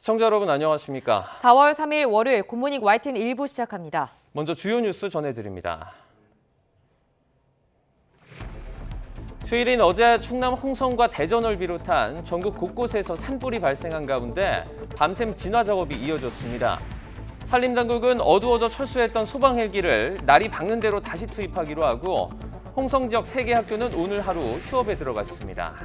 시청자 여러분 안녕하십니까? 4월 3일 월요일 굿모닝 YTN 1부 시작합니다. 먼저 주요 뉴스 전해드립니다. 휴일인 어제 충남 홍성과 대전을 비롯한 전국 곳곳에서 산불이 발생한 가운데 밤샘 진화 작업이 이어졌습니다. 산림당국은 어두워져 철수했던 소방 헬기를 날이 밝는 대로 다시 투입하기로 하고 홍성 지역 3개 학교는 오늘 하루 휴업에 들어갔습니다.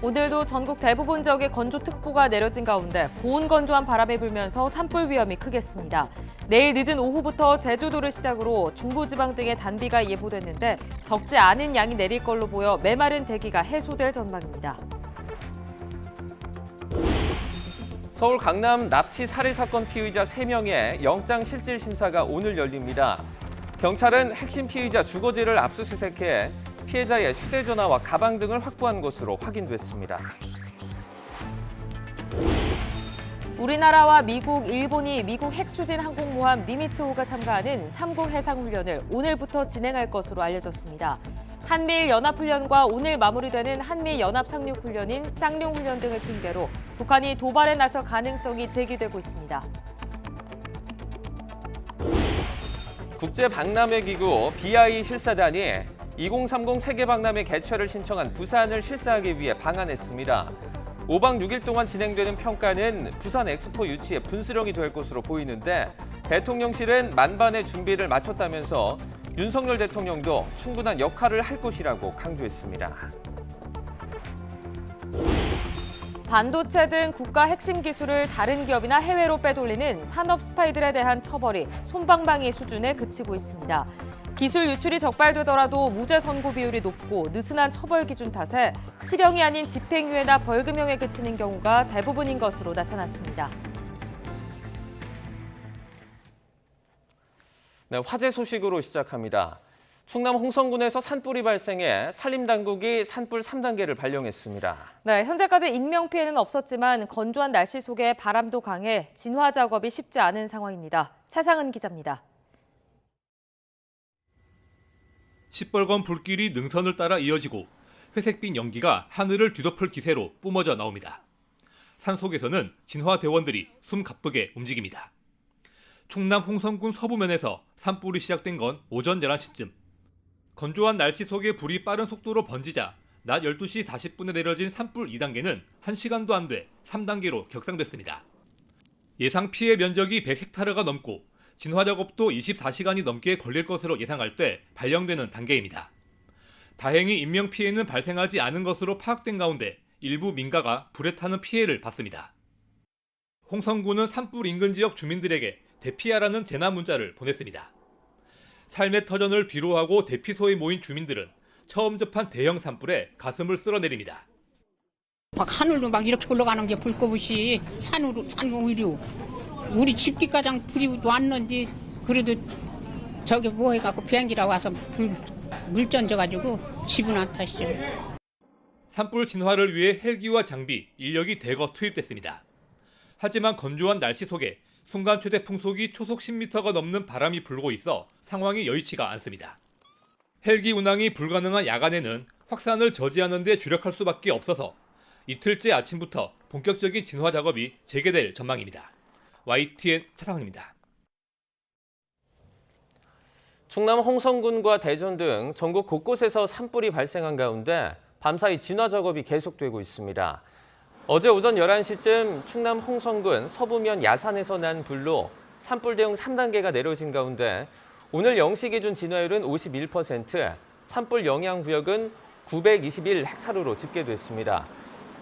오늘도 전국 대부분 지역에 건조특보가 내려진 가운데 고온 건조한 바람이 불면서 산불 위험이 크겠습니다. 내일 늦은 오후부터 제주도를 시작으로 중부지방 등의 단비가 예보됐는데 적지 않은 양이 내릴 걸로 보여 메마른 대기가 해소될 전망입니다. 서울 강남 납치 살해 사건 피의자 3명의 영장 실질 심사가 오늘 열립니다. 경찰은 핵심 피의자 주거지를 압수수색해 피해자의 휴대전화와 가방 등을 확보한 것으로 확인됐습니다. 우리나라와 미국, 일본이 미국 핵추진 항공모함 니미츠호가 참가하는 3국 해상훈련을 오늘부터 진행할 것으로 알려졌습니다. 한미일 연합훈련과 오늘 마무리되는 한미 연합상륙훈련인 쌍용훈련 등을 핑계로 북한이 도발에 나설 가능성이 제기되고 있습니다. 국제박람회기구 BI 실사단이 2030 세계박람회 개최를 신청한 부산을 실사하기 위해 방한했습니다. 5박 6일 동안 진행되는 평가는 부산 엑스포 유치의 분수령이 될 것으로 보이는데 대통령실은 만반의 준비를 마쳤다면서 윤석열 대통령도 충분한 역할을 할 것이라고 강조했습니다. 반도체 등 국가 핵심 기술을 다른 기업이나 해외로 빼돌리는 산업 스파이들에 대한 처벌이 솜방망이 수준에 그치고 있습니다. 기술 유출이 적발되더라도 무죄 선고 비율이 높고 느슨한 처벌 기준 탓에 실형이 아닌 집행유예나 벌금형에 그치는 경우가 대부분인 것으로 나타났습니다. 네, 화재 소식으로 시작합니다. 충남 홍성군에서 산불이 발생해 산림당국이 산불 3단계를 발령했습니다. 네, 현재까지 인명피해는 없었지만 건조한 날씨 속에 바람도 강해 진화 작업이 쉽지 않은 상황입니다. 차상은 기자입니다. 시뻘건 불길이 능선을 따라 이어지고 회색빛 연기가 하늘을 뒤덮을 기세로 뿜어져 나옵니다. 산속에서는 진화대원들이 숨 가쁘게 움직입니다. 충남 홍성군 서부면에서 산불이 시작된 건 오전 11시쯤. 건조한 날씨 속에 불이 빠른 속도로 번지자 낮 12시 40분에 내려진 산불 2단계는 1시간도 안 돼 3단계로 격상됐습니다. 예상 피해 면적이 100헥타르가 넘고 진화 작업도 24시간이 넘게 걸릴 것으로 예상할 때 발령되는 단계입니다. 다행히 인명 피해는 발생하지 않은 것으로 파악된 가운데 일부 민가가 불에 타는 피해를 봤습니다. 홍성군은 산불 인근 지역 주민들에게 대피하라는 재난 문자를 보냈습니다. 삶의 터전을 뒤로하고 대피소에 모인 주민들은 처음 접한 대형 산불에 가슴을 쓸어내립니다. 막 하늘로 막 이렇게 올라가는 게 불꽃이 산 위로 우리 집 뒤가장 불이 왔는데 그래도 저기 뭐 해갖고 비행기라 와서 물 던져가지고 집은 안 타시죠. 산불 진화를 위해 헬기와 장비, 인력이 대거 투입됐습니다. 하지만 건조한 날씨 속에 순간 최대 풍속이 초속 10m가 넘는 바람이 불고 있어 상황이 여의치가 않습니다. 헬기 운항이 불가능한 야간에는 확산을 저지하는 데 주력할 수밖에 없어서 이틀째 아침부터 본격적인 진화 작업이 재개될 전망입니다. YTN 차상훈입니다. 충남 홍성군과 대전 등 전국 곳곳에서 산불이 발생한 가운데 밤사이 진화 작업이 계속되고 있습니다. 어제 오전 11시쯤 충남 홍성군 서부면 야산에서 난 불로 산불 대응 3단계가 내려진 가운데 오늘 0시 기준 진화율은 51%, 산불 영향 구역은 921헥타르로 집계됐습니다.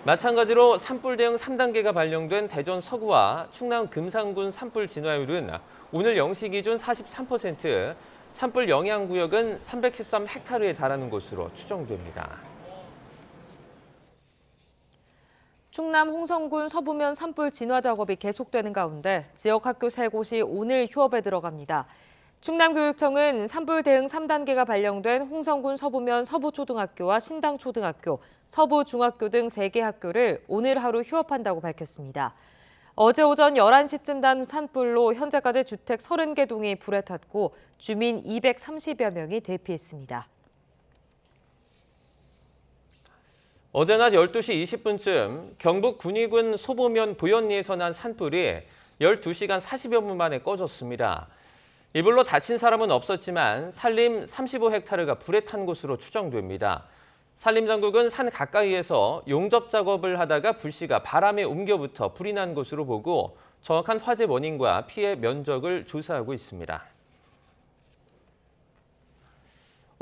마찬가지로 산불 대응 3단계가 발령된 대전 서구와 충남 금산군 산불 진화율은 오늘 0시 기준 43%, 산불 영향 구역은 313헥타르에 달하는 것으로 추정됩니다. 충남 홍성군 서부면 산불 진화 작업이 계속되는 가운데 지역 학교 3곳이 오늘 휴업에 들어갑니다. 충남교육청은 산불 대응 3단계가 발령된 홍성군 서부면 서부초등학교와 신당초등학교, 서부중학교 등 3개 학교를 오늘 하루 휴업한다고 밝혔습니다. 어제 오전 11시쯤 난 산불로 현재까지 주택 30개 동이 불에 탔고 주민 230여 명이 대피했습니다. 어제 낮 12시 20분쯤 경북 군위군 소보면 보현리에서 난 산불이 12시간 40여 분 만에 꺼졌습니다. 이불로 다친 사람은 없었지만 산림 35헥타르가 불에 탄 것으로 추정됩니다. 산림당국은 산 가까이에서 용접 작업을 하다가 불씨가 바람에 옮겨붙어 불이 난 것으로 보고 정확한 화재 원인과 피해 면적을 조사하고 있습니다.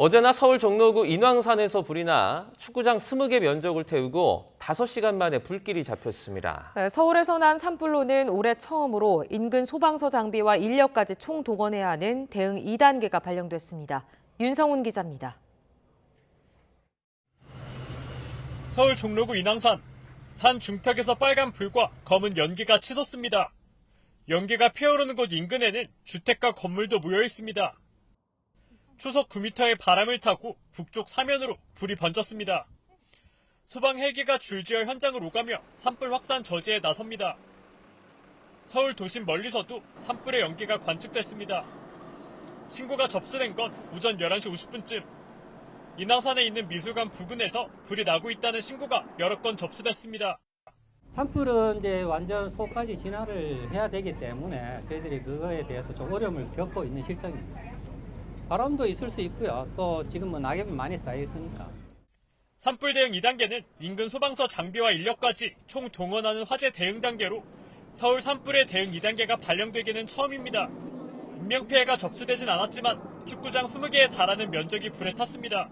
어제나 서울 종로구 인왕산에서 불이 나 축구장 20개 면적을 태우고 5시간 만에 불길이 잡혔습니다. 서울에서 난 산불로는 올해 처음으로 인근 소방서 장비와 인력까지 총동원해야 하는 대응 2단계가 발령됐습니다. 윤성훈 기자입니다. 서울 종로구 인왕산. 산 중턱에서 빨간 불과 검은 연기가 치솟습니다. 연기가 피어오르는 곳 인근에는 주택과 건물도 모여 있습니다. 초속 9m의 바람을 타고 북쪽 사면으로 불이 번졌습니다. 소방 헬기가 줄지어 현장을 오가며 산불 확산 저지에 나섭니다. 서울 도심 멀리서도 산불의 연기가 관측됐습니다. 신고가 접수된 건 오전 11시 50분쯤. 인왕산에 있는 미술관 부근에서 불이 나고 있다는 신고가 여러 건 접수됐습니다. 산불은 이제 완전 소까지 진화를 해야 되기 때문에 저희들이 그거에 대해서 좀 어려움을 겪고 있는 실정입니다. 바람도 있을 수 있고요. 또 지금은 낙엽이 많이 쌓여 있으니까. 산불 대응 2단계는 인근 소방서 장비와 인력까지 총 동원하는 화재 대응 단계로 서울 산불의 대응 2단계가 발령되기는 처음입니다. 인명피해가 접수되진 않았지만 축구장 20개에 달하는 면적이 불에 탔습니다.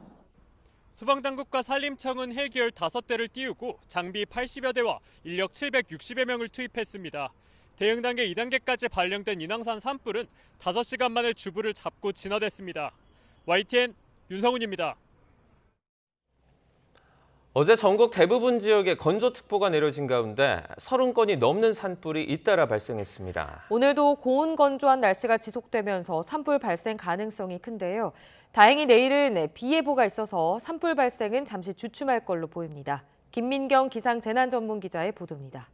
소방당국과 산림청은 헬기 15대를 띄우고 장비 80여 대와 인력 760여 명을 투입했습니다. 대응 단계 2단계까지 발령된 인왕산 산불은 5시간 만에 주불을 잡고 진화됐습니다. YTN 윤성훈입니다. 어제 전국 대부분 지역에 건조특보가 내려진 가운데 30건이 넘는 산불이 잇따라 발생했습니다. 오늘도 고온 건조한 날씨가 지속되면서 산불 발생 가능성이 큰데요. 다행히 내일은 비 예보가 있어서 산불 발생은 잠시 주춤할 걸로 보입니다. 김민경 기상재난전문기자의 보도입니다.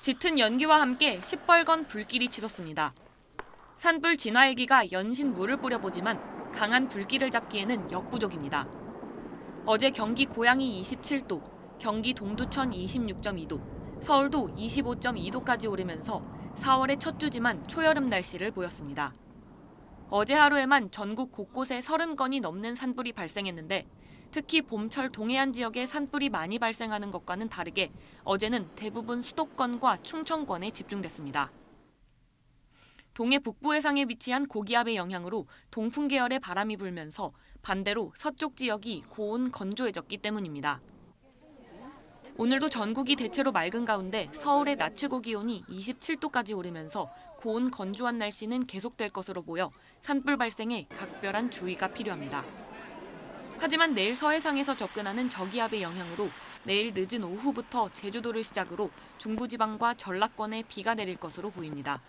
짙은 연기와 함께 시뻘건 불길이 치솟습니다. 산불 진화 헬기가 연신 물을 뿌려보지만 강한 불길을 잡기에는 역부족입니다. 어제 경기 고양이 27도, 경기 동두천 26.2도, 서울도 25.2도까지 오르면서 4월의 첫 주지만 초여름 날씨를 보였습니다. 어제 하루에만 전국 곳곳에 30건이 넘는 산불이 발생했는데 특히 봄철 동해안 지역에 산불이 많이 발생하는 것과는 다르게 어제는 대부분 수도권과 충청권에 집중됐습니다. 동해 북부 해상에 위치한 고기압의 영향으로 동풍 계열의 바람이 불면서 반대로 서쪽 지역이 고온 건조해졌기 때문입니다. 오늘도 전국이 대체로 맑은 가운데 서울의 낮 최고 기온이 27도까지 오르면서 고온 건조한 날씨는 계속될 것으로 보여 산불 발생에 각별한 주의가 필요합니다. 하지만 내일 서해상에서 접근하는 저기압의 영향으로 내일 늦은 오후부터 제주도를 시작으로 중부지방과 전라권에 비가 내릴 것으로 보입니다.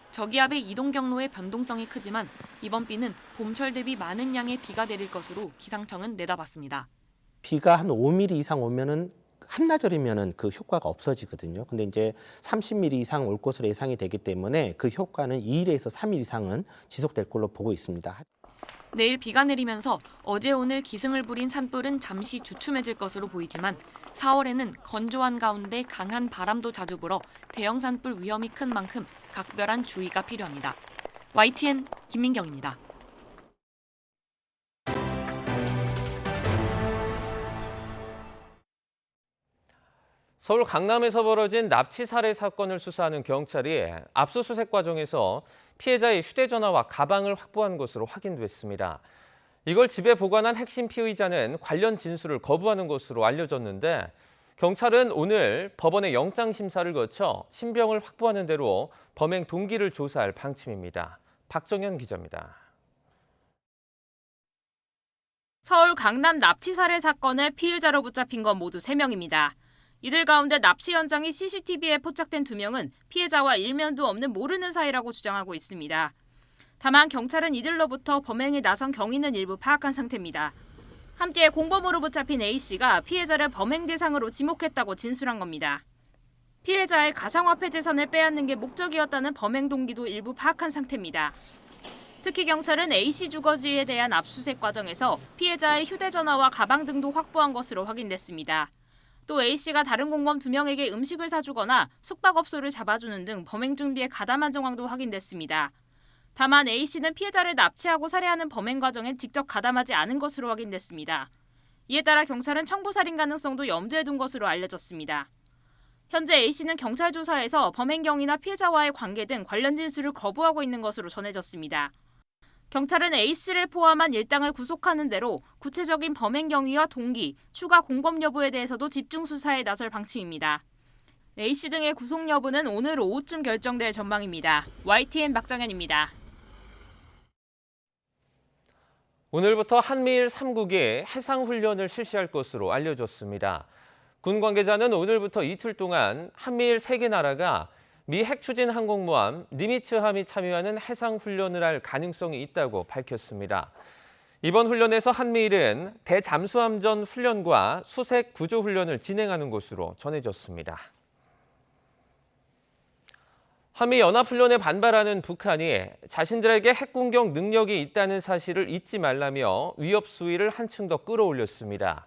저기압의 이동 경로의 변동성이 크지만 이번 비는 봄철 대비 많은 양의 비가 내릴 것으로 기상청은 내다봤습니다. 비가 한 5mm 이상 오면은 한나절이면은 그 효과가 없어지거든요. 근데 이제 30mm 이상 올 것으로 예상이 되기 때문에 그 효과는 2일에서 3일 이상은 지속될 걸로 보고 있습니다. 내일 비가 내리면서 어제 오늘 기승을 부린 산불은 잠시 주춤해질 것으로 보이지만 4월에는 건조한 가운데 강한 바람도 자주 불어 대형 산불 위험이 큰 만큼 각별한 주의가 필요합니다. YTN 김민경입니다. 서울 강남에서 벌어진 납치 살해 사건을 수사하는 경찰이 압수수색 과정에서 피해자의 휴대전화와 가방을 확보한 것으로 확인됐습니다. 이걸 집에 보관한 핵심 피의자는 관련 진술을 거부하는 것으로 알려졌는데 경찰은 오늘 법원에 영장심사를 거쳐 신병을 확보하는 대로 범행 동기를 조사할 방침입니다. 박정현 기자입니다. 서울 강남 납치 살해 사건의 피의자로 붙잡힌 건 모두 3명입니다. 이들 가운데 납치 현장이 CCTV에 포착된 2명은 피해자와 일면도 없는 모르는 사이라고 주장하고 있습니다. 다만 경찰은 이들로부터 범행에 나선 경위는 일부 파악한 상태입니다. 함께 공범으로 붙잡힌 A씨가 피해자를 범행 대상으로 지목했다고 진술한 겁니다. 피해자의 가상화폐 재산을 빼앗는 게 목적이었다는 범행 동기도 일부 파악한 상태입니다. 특히 경찰은 A씨 주거지에 대한 압수수색 과정에서 피해자의 휴대전화와 가방 등도 확보한 것으로 확인됐습니다. 또 A씨가 다른 공범 2명에게 음식을 사주거나 숙박업소를 잡아주는 등 범행 준비에 가담한 정황도 확인됐습니다. 다만 A씨는 피해자를 납치하고 살해하는 범행 과정에 직접 가담하지 않은 것으로 확인됐습니다. 이에 따라 경찰은 청부살인 가능성도 염두에 둔 것으로 알려졌습니다. 현재 A씨는 경찰 조사에서 범행 경위나 피해자와의 관계 등 관련 진술을 거부하고 있는 것으로 전해졌습니다. 경찰은 A씨를 포함한 일당을 구속하는 대로 구체적인 범행 경위와 동기, 추가 공범 여부에 대해서도 집중 수사에 나설 방침입니다. A씨 등의 구속 여부는 오늘 오후쯤 결정될 전망입니다. YTN 박정현입니다. 오늘부터 한미일 3국이 해상훈련을 실시할 것으로 알려졌습니다. 군 관계자는 오늘부터 이틀 동안 한미일 3개 나라가 미 핵추진 항공모함 니미츠함이 참여하는 해상훈련을 할 가능성이 있다고 밝혔습니다. 이번 훈련에서 한미일은 대잠수함전 훈련과 수색 구조 훈련을 진행하는 것으로 전해졌습니다. 한미 연합훈련에 반발하는 북한이 자신들에게 핵공격 능력이 있다는 사실을 잊지 말라며 위협 수위를 한층 더 끌어올렸습니다.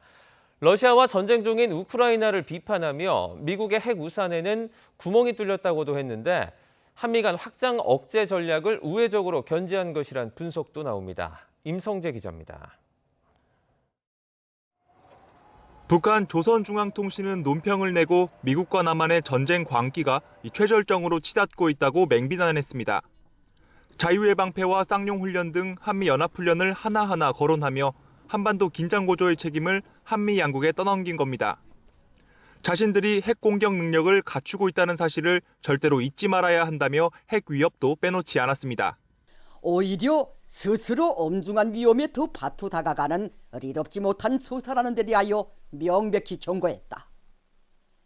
러시아와 전쟁 중인 우크라이나를 비판하며 미국의 핵 우산에는 구멍이 뚫렸다고도 했는데 한미 간 확장 억제 전략을 우회적으로 견제한 것이란 분석도 나옵니다. 임성재 기자입니다. 북한 조선중앙통신은 논평을 내고 미국과 남한의 전쟁 광기가 최절정으로 치닫고 있다고 맹비난했습니다. 자유의 방패와 쌍용훈련 등 한미연합훈련을 하나하나 거론하며 한반도 긴장고조의 책임을 한미 양국에 떠넘긴 겁니다. 자신들이 핵공격 능력을 갖추고 있다는 사실을 절대로 잊지 말아야 한다며 핵 위협도 빼놓지 않았습니다. 오히려 스스로 엄중한 위험에 더 바토 다가가는 어리럽지 못한 처사라는 데 대하여 명백히 경고했다.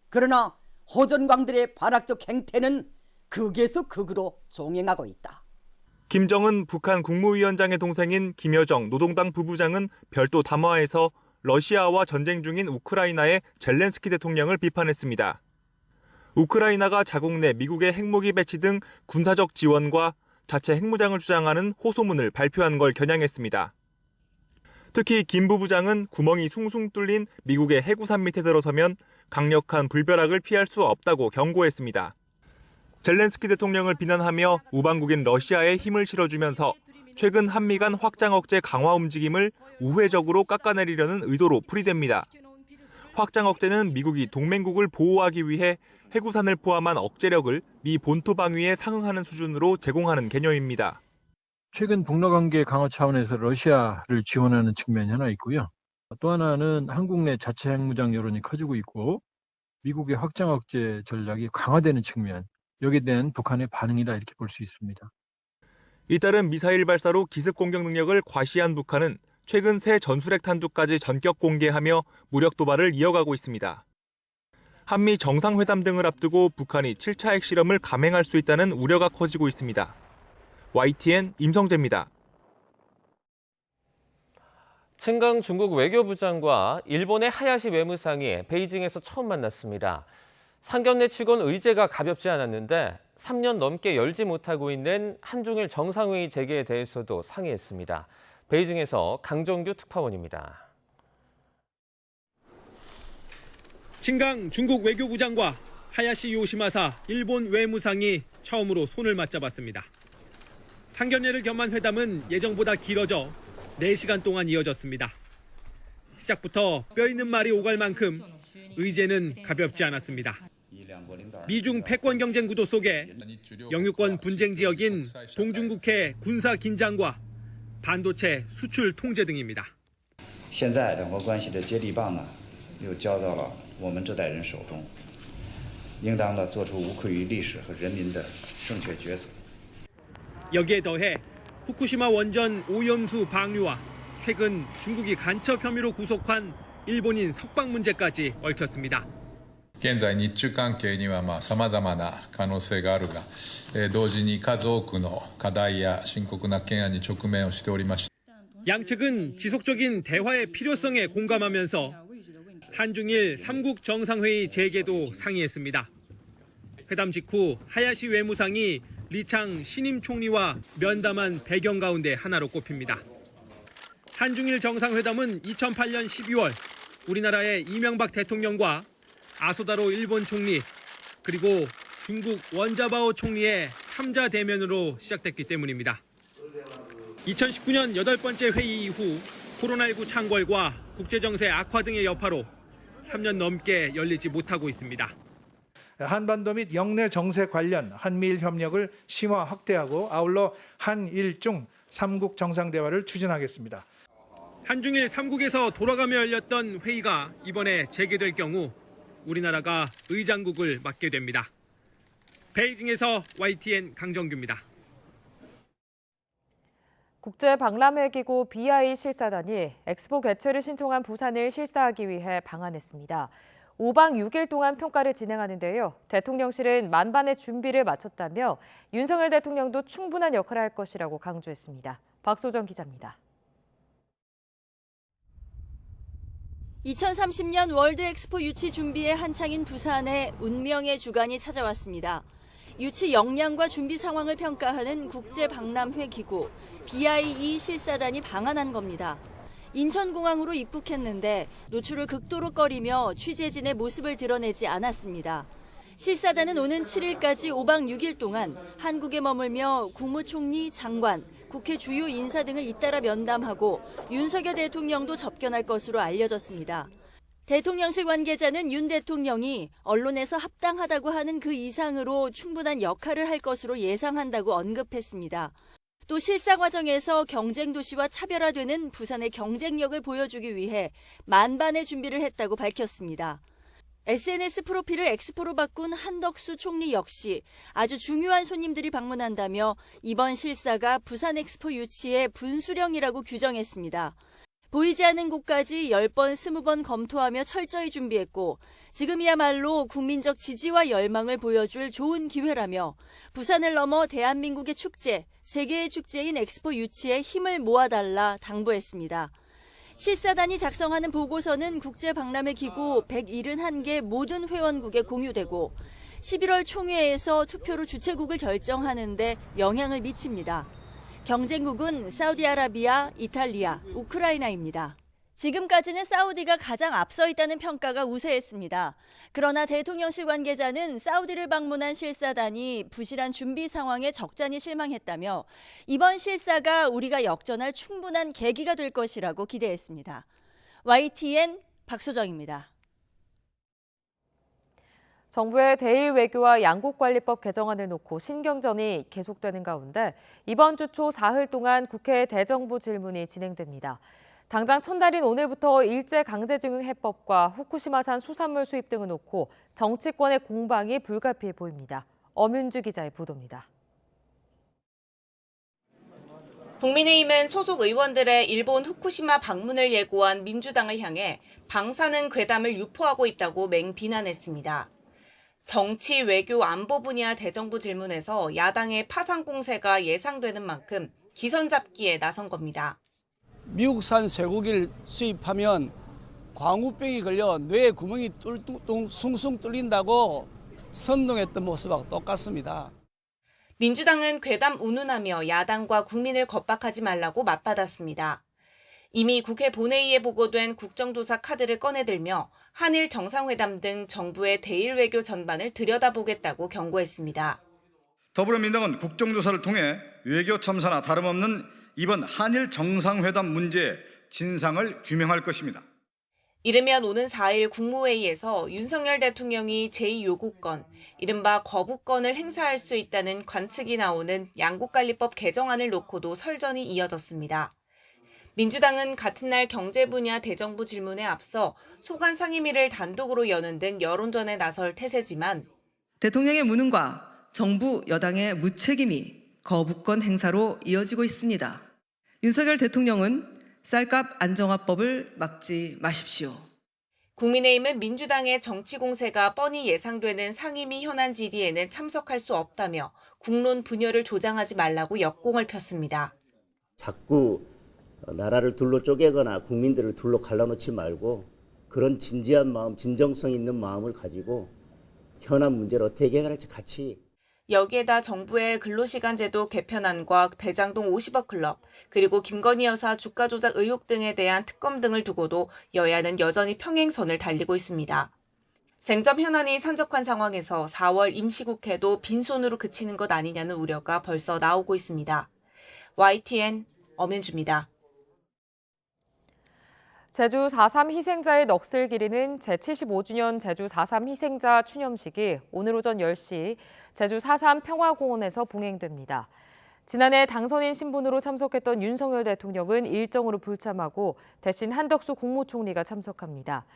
그러나 호전광들의 발악적 행태는 극에서 극으로 종행하고 있다. 김정은 북한 국무위원장의 동생인 김여정 노동당 부부장은 별도 담화에서 러시아와 전쟁 중인 우크라이나의 젤렌스키 대통령을 비판했습니다. 우크라이나가 자국 내 미국의 핵무기 배치 등 군사적 지원과 자체 핵무장을 주장하는 호소문을 발표한 걸 겨냥했습니다. 특히 김 부부장은 구멍이 숭숭 뚫린 미국의 해구산 밑에 들어서면 강력한 불벼락을 피할 수 없다고 경고했습니다. 젤렌스키 대통령을 비난하며 우방국인 러시아에 힘을 실어주면서 최근 한미 간 확장 억제 강화 움직임을 우회적으로 깎아내리려는 의도로 풀이됩니다. 확장 억제는 미국이 동맹국을 보호하기 위해 해구산을 포함한 억제력을 미 본토 방위에 상응하는 수준으로 제공하는 개념입니다. 최근 북러관계 강화 차원에서 러시아를 지원하는 측면이 하나 있고요. 또 하나는 한국 내 자체 핵무장 여론이 커지고 있고 미국의 확장 억제 전략이 강화되는 측면, 여기에 대한 북한의 반응이다 이렇게 볼 수 있습니다. 잇따른 미사일 발사로 기습 공격 능력을 과시한 북한은 최근 새 전술핵 탄두까지 전격 공개하며 무력 도발을 이어가고 있습니다. 한미 정상회담 등을 앞두고 북한이 7차 핵실험을 감행할 수 있다는 우려가 커지고 있습니다. YTN 임성재입니다. 칭강 중국 외교부장과 일본의 하야시 외무상이 베이징에서 처음 만났습니다. 상견례 치곤 의제가 가볍지 않았는데 3년 넘게 열지 못하고 있는 한중일 정상회의 재개에 대해서도 상의했습니다. 베이징에서 강정규 특파원입니다. 칭강 중국 외교부장과 하야시 요시마사 일본 외무상이 처음으로 손을 맞잡았습니다. 상견례를 겸한 회담은 예정보다 길어져 4시간 동안 이어졌습니다. 시작부터 뼈 있는 말이 오갈 만큼 의제는 가볍지 않았습니다. 미중 패권 경쟁 구도 속에 영유권 분쟁 지역인 동중국해 군사 긴장과 반도체 수출 통제 등입니다. 现在两国关系的接力棒呢，又交到了我们这代人手中，应当的做出无愧于历史和人民的正确抉择。 여기에 더해 후쿠시마 원전 오염수 방류와 최근 중국이 간첩 혐의로 구속한 일본인 석방 문제까지 얽혔습니다. 現在日中関係には様々な可能性があるが、同時に数多くの課題や深刻な懸案に直面をしておりました。 양측은 지속적인 대화의 필요성에 공감하면서 한중일 3국 정상회의 재개도 상의했습니다. 회담 직후 하야시 외무상이 리창 신임 총리와 면담한 배경 가운데 하나로 꼽힙니다. 한중일 정상회담은 2008년 12월 우리나라의 이명박 대통령과 아소다로 일본 총리 그리고 중국 원자바오 총리의 3자 대면으로 시작됐기 때문입니다. 2019년 8번째 회의 이후 코로나19 창궐과 국제정세 악화 등의 여파로 3년 넘게 열리지 못하고 있습니다. 한반도 및 영내 정세 관련 한미일 협력을 심화 확대하고 아울러 한일중 3국 정상대화를 추진하겠습니다. 한중일 3국에서 돌아가며 열렸던 회의가 이번에 재개될 경우 우리나라가 의장국을 맡게 됩니다. 베이징에서 YTN 강정규입니다. 국제박람회기구 BI 실사단이 엑스포 개최를 신청한 부산을 실사하기 위해 방한했습니다. 5박 6일 동안 평가를 진행하는데요. 대통령실은 만반의 준비를 마쳤다며 윤석열 대통령도 충분한 역할을 할 것이라고 강조했습니다. 박소정 기자입니다. 2030년 월드 엑스포 유치 준비에 한창인 부산에 운명의 주간이 찾아왔습니다. 유치 역량과 준비 상황을 평가하는 국제박람회 기구 BIE 실사단이 방한한 겁니다. 인천공항으로 입국했는데 노출을 극도로 꺼리며 취재진의 모습을 드러내지 않았습니다. 실사단은 오는 7일까지 5박 6일 동안 한국에 머물며 국무총리, 장관, 국회 주요 인사 등을 잇따라 면담하고 윤석열 대통령도 접견할 것으로 알려졌습니다. 대통령실 관계자는 윤 대통령이 언론에서 합당하다고 하는 그 이상으로 충분한 역할을 할 것으로 예상한다고 언급했습니다. 또 실사 과정에서 경쟁 도시와 차별화되는 부산의 경쟁력을 보여주기 위해 만반의 준비를 했다고 밝혔습니다. SNS 프로필을 엑스포로 바꾼 한덕수 총리 역시 아주 중요한 손님들이 방문한다며 이번 실사가 부산 엑스포 유치의 분수령이라고 규정했습니다. 보이지 않는 곳까지 10번, 20번 검토하며 철저히 준비했고 지금이야말로 국민적 지지와 열망을 보여줄 좋은 기회라며 부산을 넘어 대한민국의 축제, 세계의 축제인 엑스포 유치에 힘을 모아달라 당부했습니다. 실사단이 작성하는 보고서는 국제박람회 기구 171개 모든 회원국에 공유되고 11월 총회에서 투표로 주최국을 결정하는 데 영향을 미칩니다. 경쟁국은 사우디아라비아, 이탈리아, 우크라이나입니다. 지금까지는 사우디가 가장 앞서 있다는 평가가 우세했습니다. 그러나 대통령실 관계자는 사우디를 방문한 실사단이 부실한 준비 상황에 적잖이 실망했다며 이번 실사가 우리가 역전할 충분한 계기가 될 것이라고 기대했습니다. YTN 박소정입니다. 정부의 대일 외교와 양국관리법 개정안을 놓고 신경전이 계속되는 가운데 이번 주 초 사흘 동안 국회 대정부 질문이 진행됩니다. 당장 첫날인 오늘부터 일제강제징용 해법과 후쿠시마산 수산물 수입 등을 놓고 정치권의 공방이 불가피해 보입니다. 엄윤주 기자의 보도입니다. 국민의힘은 소속 의원들의 일본 후쿠시마 방문을 예고한 민주당을 향해 방사능 괴담을 유포하고 있다고 맹비난했습니다. 정치, 외교, 안보 분야 대정부 질문에서 야당의 파상 공세가 예상되는 만큼 기선 잡기에 나선 겁니다. 미국산 쇠고기를 수입하면 광우병이 걸려 뇌 구멍이 숭숭 뚫린다고 선동했던 모습하고 똑같습니다. 민주당은 괴담 운운하며 야당과 국민을 겁박하지 말라고 맞받았습니다. 이미 국회 본회의에 보고된 국정조사 카드를 꺼내들며 한일 정상회담 등 정부의 대일 외교 전반을 들여다보겠다고 경고했습니다. 더불어민주당은 국정조사를 통해 외교 참사나 다름없는 이번 한일 정상회담 문제의 진상을 규명할 것입니다. 이르면 오는 4일 국무회의에서 윤석열 대통령이 제2요구권, 이른바 거부권을 행사할 수 있다는 관측이 나오는 양국관리법 개정안을 놓고도 설전이 이어졌습니다. 민주당은 같은 날 경제 분야 대정부 질문에 앞서 소관 상임위를 단독으로 여는 등 여론전에 나설 태세지만 대통령의 무능과 정부 여당의 무책임이 거부권 행사로 이어지고 있습니다. 윤석열 대통령은 쌀값 안정화법을 막지 마십시오. 국민의힘은 민주당의 정치 공세가 뻔히 예상되는 상임위 현안 질의에는 참석할 수 없다며 국론 분열을 조장하지 말라고 역공을 폈습니다. 자꾸 나라를 둘로 쪼개거나 국민들을 둘로 갈라놓지 말고 그런 진지한 마음, 진정성 있는 마음을 가지고 현안 문제를 어떻게 해결할지 같이. 여기에다 정부의 근로시간제도 개편안과 대장동 50억 클럽, 그리고 김건희 여사 주가 조작 의혹 등에 대한 특검 등을 두고도 여야는 여전히 평행선을 달리고 있습니다. 쟁점 현안이 산적한 상황에서 4월 임시국회도 빈손으로 그치는 것 아니냐는 우려가 벌써 나오고 있습니다. YTN 엄윤주입니다. 제주 4.3 희생자의 넋을 기리는 제75주년 제주 4.3 희생자 추념식이 오늘 오전 10시 제주 4.3 평화공원에서 봉행됩니다. 지난해 당선인 신분으로 참석했던 윤석열 대통령은 일정으로 불참하고 대신 한덕수 국무총리가 참석합니다.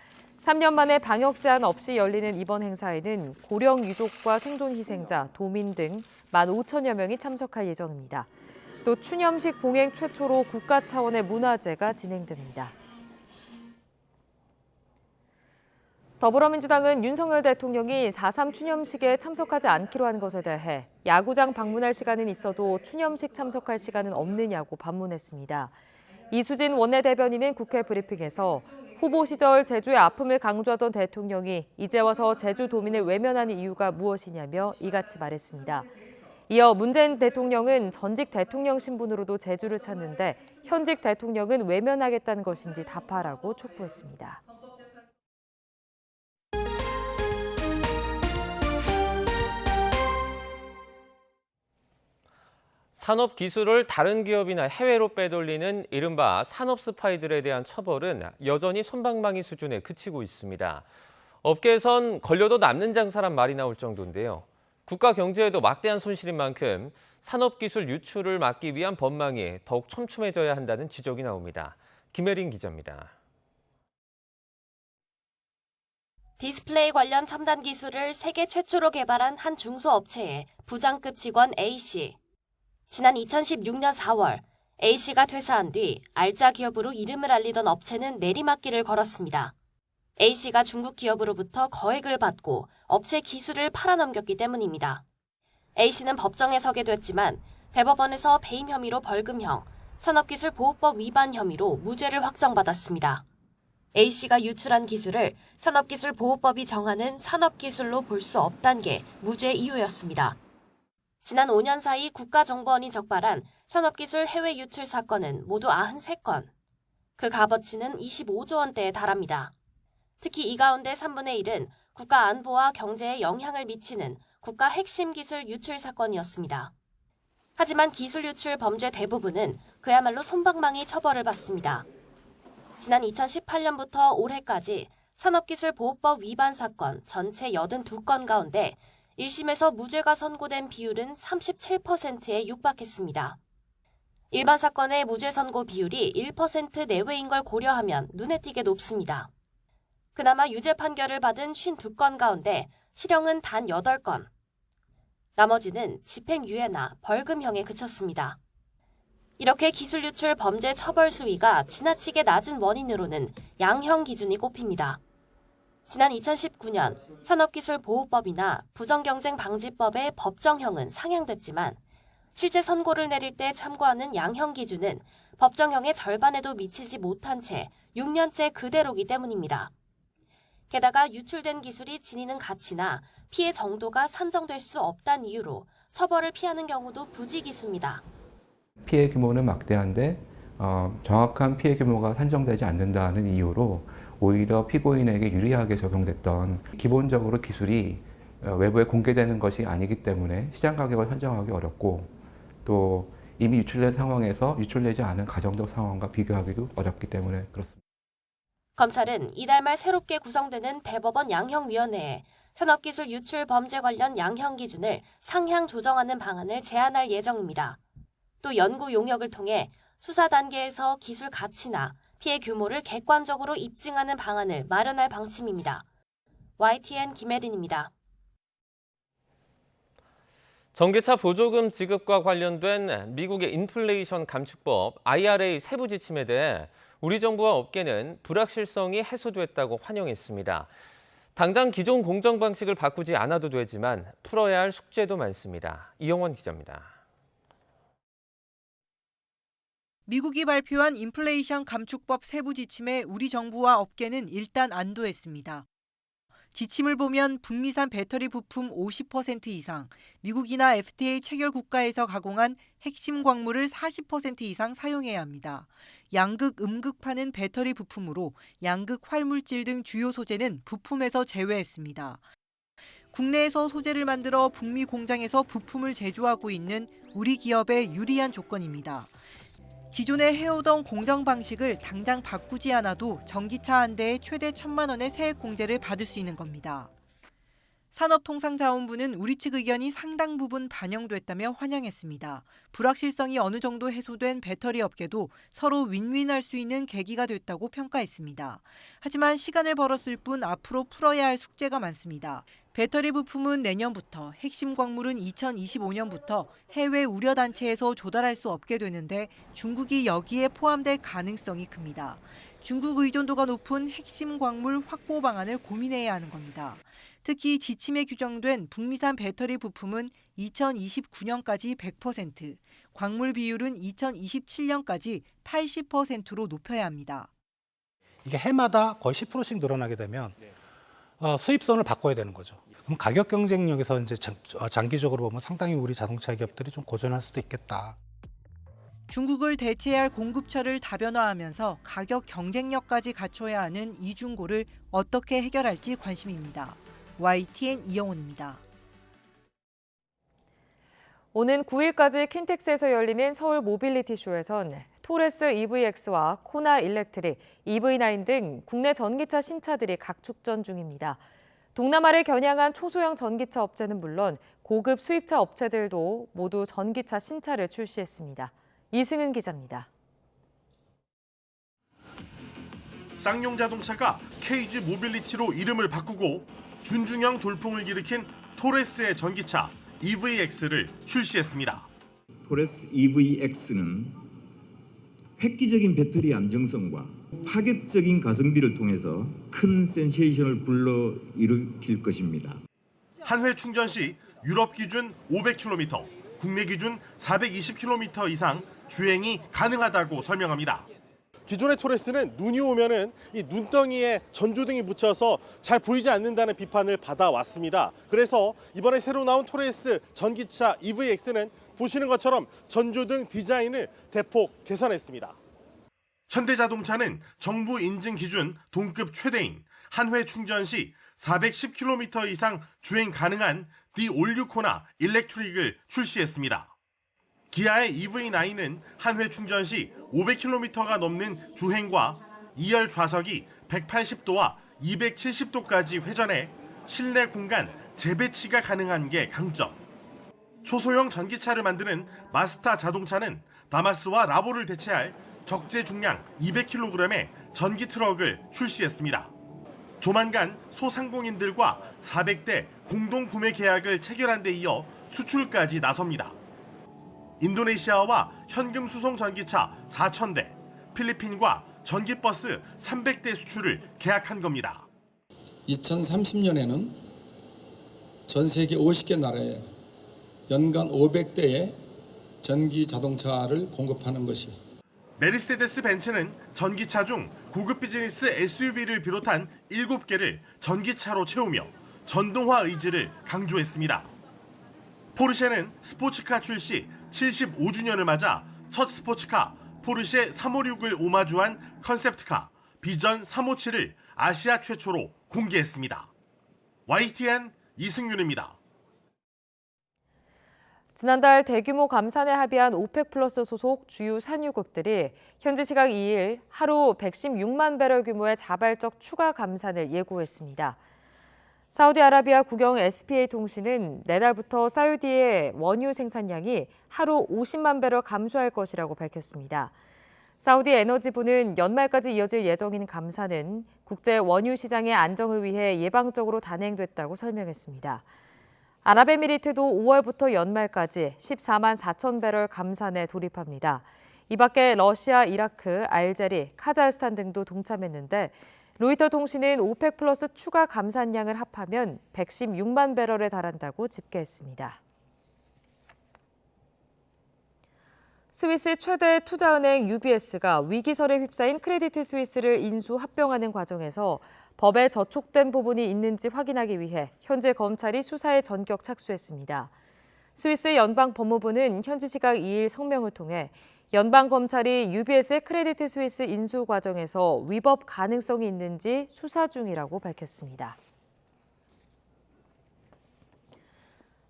3년 만에 방역 제한 없이 열리는 이번 행사에는 고령 유족과 생존 희생자, 도민 등 15,000여 명이 참석할 예정입니다. 또 추념식 봉행 최초로 국가 차원의 문화제가 진행됩니다. 더불어민주당은 윤석열 대통령이 4.3 추념식에 참석하지 않기로 한 것에 대해 야구장 방문할 시간은 있어도 추념식 참석할 시간은 없느냐고 반문했습니다. 이수진 원내대변인은 국회 브리핑에서 후보 시절 제주의 아픔을 강조하던 대통령이 이제 와서 제주 도민을 외면하는 이유가 무엇이냐며 이같이 말했습니다. 이어 문재인 대통령은 전직 대통령 신분으로도 제주를 찾는데 현직 대통령은 외면하겠다는 것인지 답하라고 촉구했습니다. 산업 기술을 다른 기업이나 해외로 빼돌리는 이른바 산업 스파이들에 대한 처벌은 여전히 솜방망이 수준에 그치고 있습니다. 업계에선 걸려도 남는 장사란 말이 나올 정도인데요. 국가 경제에도 막대한 손실인 만큼 산업 기술 유출을 막기 위한 법망이 더욱 촘촘해져야 한다는 지적이 나옵니다. 김혜린 기자입니다. 디스플레이 관련 첨단 기술을 세계 최초로 개발한 한 중소업체의 부장급 직원 A씨. 지난 2016년 4월 A씨가 퇴사한 뒤 알짜 기업으로 이름을 알리던 업체는 내리막길을 걸었습니다. A씨가 중국 기업으로부터 거액을 받고 업체 기술을 팔아넘겼기 때문입니다. A씨는 법정에 서게 됐지만 대법원에서 배임 혐의로 벌금형, 산업기술보호법 위반 혐의로 무죄를 확정받았습니다. A씨가 유출한 기술을 산업기술보호법이 정하는 산업기술로 볼 수 없다는 게 무죄 이유였습니다. 지난 5년 사이 국가정보원이 적발한 산업기술 해외 유출 사건은 모두 93건. 그 값어치는 25조 원대에 달합니다. 특히 이 가운데 3분의 1은 국가 안보와 경제에 영향을 미치는 국가 핵심 기술 유출 사건이었습니다. 하지만 기술 유출 범죄 대부분은 그야말로 솜방망이 처벌을 받습니다. 지난 2018년부터 올해까지 산업기술보호법 위반 사건 전체 82건 가운데 1심에서 무죄가 선고된 비율은 37%에 육박했습니다. 일반 사건의 무죄 선고 비율이 1% 내외인 걸 고려하면 눈에 띄게 높습니다. 그나마 유죄 판결을 받은 52건 가운데 실형은 단 8건. 나머지는 집행유예나 벌금형에 그쳤습니다. 이렇게 기술 유출 범죄 처벌 수위가 지나치게 낮은 원인으로는 양형 기준이 꼽힙니다. 지난 2019년 산업기술보호법이나 부정경쟁방지법의 법정형은 상향됐지만 실제 선고를 내릴 때 참고하는 양형 기준은 법정형의 절반에도 미치지 못한 채 6년째 그대로기 때문입니다. 게다가 유출된 기술이 지니는 가치나 피해 정도가 산정될 수 없다는 이유로 처벌을 피하는 경우도 부지기수입니다. 피해 규모는 막대한데 정확한 피해 규모가 산정되지 않는다는 이유로 오히려 피고인에게 유리하게 적용됐던 기본적으로 기술이 외부에 공개되는 것이 아니기 때문에 시장 가격을 산정하기 어렵고 또 이미 유출된 상황에서 유출되지 않은 가정적 상황과 비교하기도 어렵기 때문에 그렇습니다. 검찰은 이달 말 새롭게 구성되는 대법원 양형위원회에 산업기술 유출 범죄 관련 양형 기준을 상향 조정하는 방안을 제안할 예정입니다. 또 연구 용역을 통해 수사 단계에서 기술 가치나 피해 규모를 객관적으로 입증하는 방안을 마련할 방침입니다. YTN 김혜린입니다. 전기차 보조금 지급과 관련된 미국의 인플레이션 감축법 IRA 세부 지침에 대해 우리 정부와 업계는 불확실성이 해소됐다고 환영했습니다. 당장 기존 공정 방식을 바꾸지 않아도 되지만 풀어야 할 숙제도 많습니다. 이영원 기자입니다. 미국이 발표한 인플레이션 감축법 세부 지침에 우리 정부와 업계는 일단 안도했습니다. 지침을 보면 북미산 배터리 부품 50% 이상, 미국이나 FTA 체결 국가에서 가공한 핵심 광물을 40% 이상 사용해야 합니다. 양극, 음극파는 배터리 부품으로 양극 활물질 등 주요 소재는 부품에서 제외했습니다. 국내에서 소재를 만들어 북미 공장에서 부품을 제조하고 있는 우리 기업의 유리한 조건입니다. 기존에 해오던 공정 방식을 당장 바꾸지 않아도 전기차 한 대에 최대 1,000만 원의 세액 공제를 받을 수 있는 겁니다. 산업통상자원부는 우리 측 의견이 상당 부분 반영됐다며 환영했습니다. 불확실성이 어느 정도 해소된 배터리 업계도 서로 윈윈할 수 있는 계기가 됐다고 평가했습니다. 하지만 시간을 벌었을 뿐 앞으로 풀어야 할 숙제가 많습니다. 배터리 부품은 내년부터, 핵심 광물은 2025년부터 해외 우려단체에서 조달할 수 없게 되는데 중국이 여기에 포함될 가능성이 큽니다. 중국 의존도가 높은 핵심 광물 확보 방안을 고민해야 하는 겁니다. 특히 지침에 규정된 북미산 배터리 부품은 2029년까지 100%, 광물 비율은 2027년까지 80%로 높여야 합니다. 이게 해마다 거의 10%씩 늘어나게 되면 수입선을 바꿔야 되는 거죠. 그럼 가격 경쟁력에서 이제 장기적으로 보면 상당히 우리 자동차 기업들이 좀 고전할 수도 있겠다. 중국을 대체할 공급처를 다변화하면서 가격 경쟁력까지 갖춰야 하는 이중고를 어떻게 해결할지 관심입니다. YTN 이영훈입니다. 오는 9일까지 킨텍스에서 열리는 서울 모빌리티 쇼에선 토레스 EVX와 코나 일렉트릭, EV9 등 국내 전기차 신차들이 각축전 중입니다. 동남아를 겨냥한 초소형 전기차 업체는 물론 고급 수입차 업체들도 모두 전기차 신차를 출시했습니다. 이승은 기자입니다. 쌍용 자동차가 KG 모빌리티로 이름을 바꾸고 준중형 돌풍을 일으킨 토레스의 전기차 EVX를 출시했습니다. 토레스 EVX는 획기적인 배터리 안정성과 파격적인 가성비를 통해서 큰 센세이션을 불러일으킬 것입니다. 한 회 충전 시 유럽 기준 500km, 국내 기준 420km 이상 주행이 가능하다고 설명합니다. 기존의 토레스는 눈이 오면은 이 눈덩이에 전조등이 묻혀서 잘 보이지 않는다는 비판을 받아왔습니다. 그래서 이번에 새로 나온 토레스 전기차 EVX는 보시는 것처럼 전조등 디자인을 대폭 개선했습니다. 현대자동차는 정부 인증 기준 동급 최대인 한 회 충전 시 410km 이상 주행 가능한 디올류 코나 일렉트릭을 출시했습니다. 기아의 EV9은 한 회 충전 시 500km가 넘는 주행과 2열 좌석이 180도와 270도까지 회전해 실내 공간 재배치가 가능한 게 강점. 초소형 전기차를 만드는 마스타 자동차는 다마스와 라보를 대체할 적재 중량 200kg의 전기 트럭을 출시했습니다. 조만간 소상공인들과 400대 공동 구매 계약을 체결한 데 이어 수출까지 나섭니다. 인도네시아와 현금 수송 전기차 4,000대, 필리핀과 전기버스 300대 수출을 계약한 겁니다. 2030년에는 전 세계 50개 나라에 연간 500대의 전기 자동차를 공급하는 것이. 메르세데스 벤츠는 전기차 중 고급 비즈니스 SUV를 비롯한 7개를 전기차로 채우며 전동화 의지를 강조했습니다. 포르쉐는 스포츠카 출시 75주년을 맞아 첫 스포츠카 포르쉐 356을 오마주한 컨셉트카 비전 357을 아시아 최초로 공개했습니다. YTN 이승윤입니다. 지난달 대규모 감산에 합의한 오펙 플러스 소속 주요 산유국들이 현지 시각 2일 하루 116만 배럴 규모의 자발적 추가 감산을 예고했습니다. 사우디아라비아 국영 SPA 통신은 내달부터 사우디의 원유 생산량이 하루 50만 배럴 감소할 것이라고 밝혔습니다. 사우디 에너지부는 연말까지 이어질 예정인 감산은 국제 원유 시장의 안정을 위해 예방적으로 단행됐다고 설명했습니다. 아랍에미리트도 5월부터 연말까지 14만 4천 배럴 감산에 돌입합니다. 이 밖에 러시아, 이라크, 알제리, 카자흐스탄 등도 동참했는데 로이터 통신은 오펙 플러스 추가 감산량을 합하면 116만 배럴에 달한다고 집계했습니다. 스위스 최대 투자은행 UBS가 위기설에 휩싸인 크레디트 스위스를 인수 합병하는 과정에서 법에 저촉된 부분이 있는지 확인하기 위해 현재 검찰이 수사에 전격 착수했습니다. 스위스 연방법무부는 현지 시각 2일 성명을 통해 연방검찰이 UBS의 크레디트 스위스 인수 과정에서 위법 가능성이 있는지 수사 중이라고 밝혔습니다.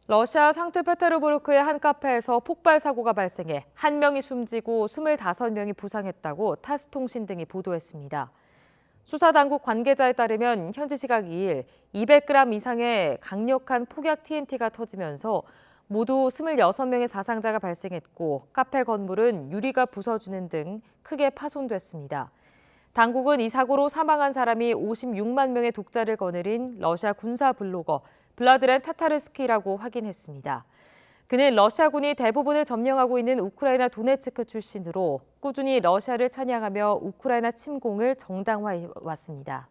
러시아 상트페테르부르크의 한 카페에서 폭발 사고가 발생해 1명이 숨지고 25명이 부상했다고 타스 통신 등이 보도했습니다. 수사당국 관계자에 따르면 현지 시각 2일 200g 이상의 강력한 폭약 TNT가 터지면서 모두 26명의 사상자가 발생했고 카페 건물은 유리가 부서지는 등 크게 파손됐습니다. 당국은 이 사고로 사망한 사람이 56만 명의 독자를 거느린 러시아 군사 블로거 블라드렌 타타르스키라고 확인했습니다. 그는 러시아군이 대부분을 점령하고 있는 우크라이나 도네츠크 출신으로 꾸준히 러시아를 찬양하며 우크라이나 침공을 정당화해 왔습니다.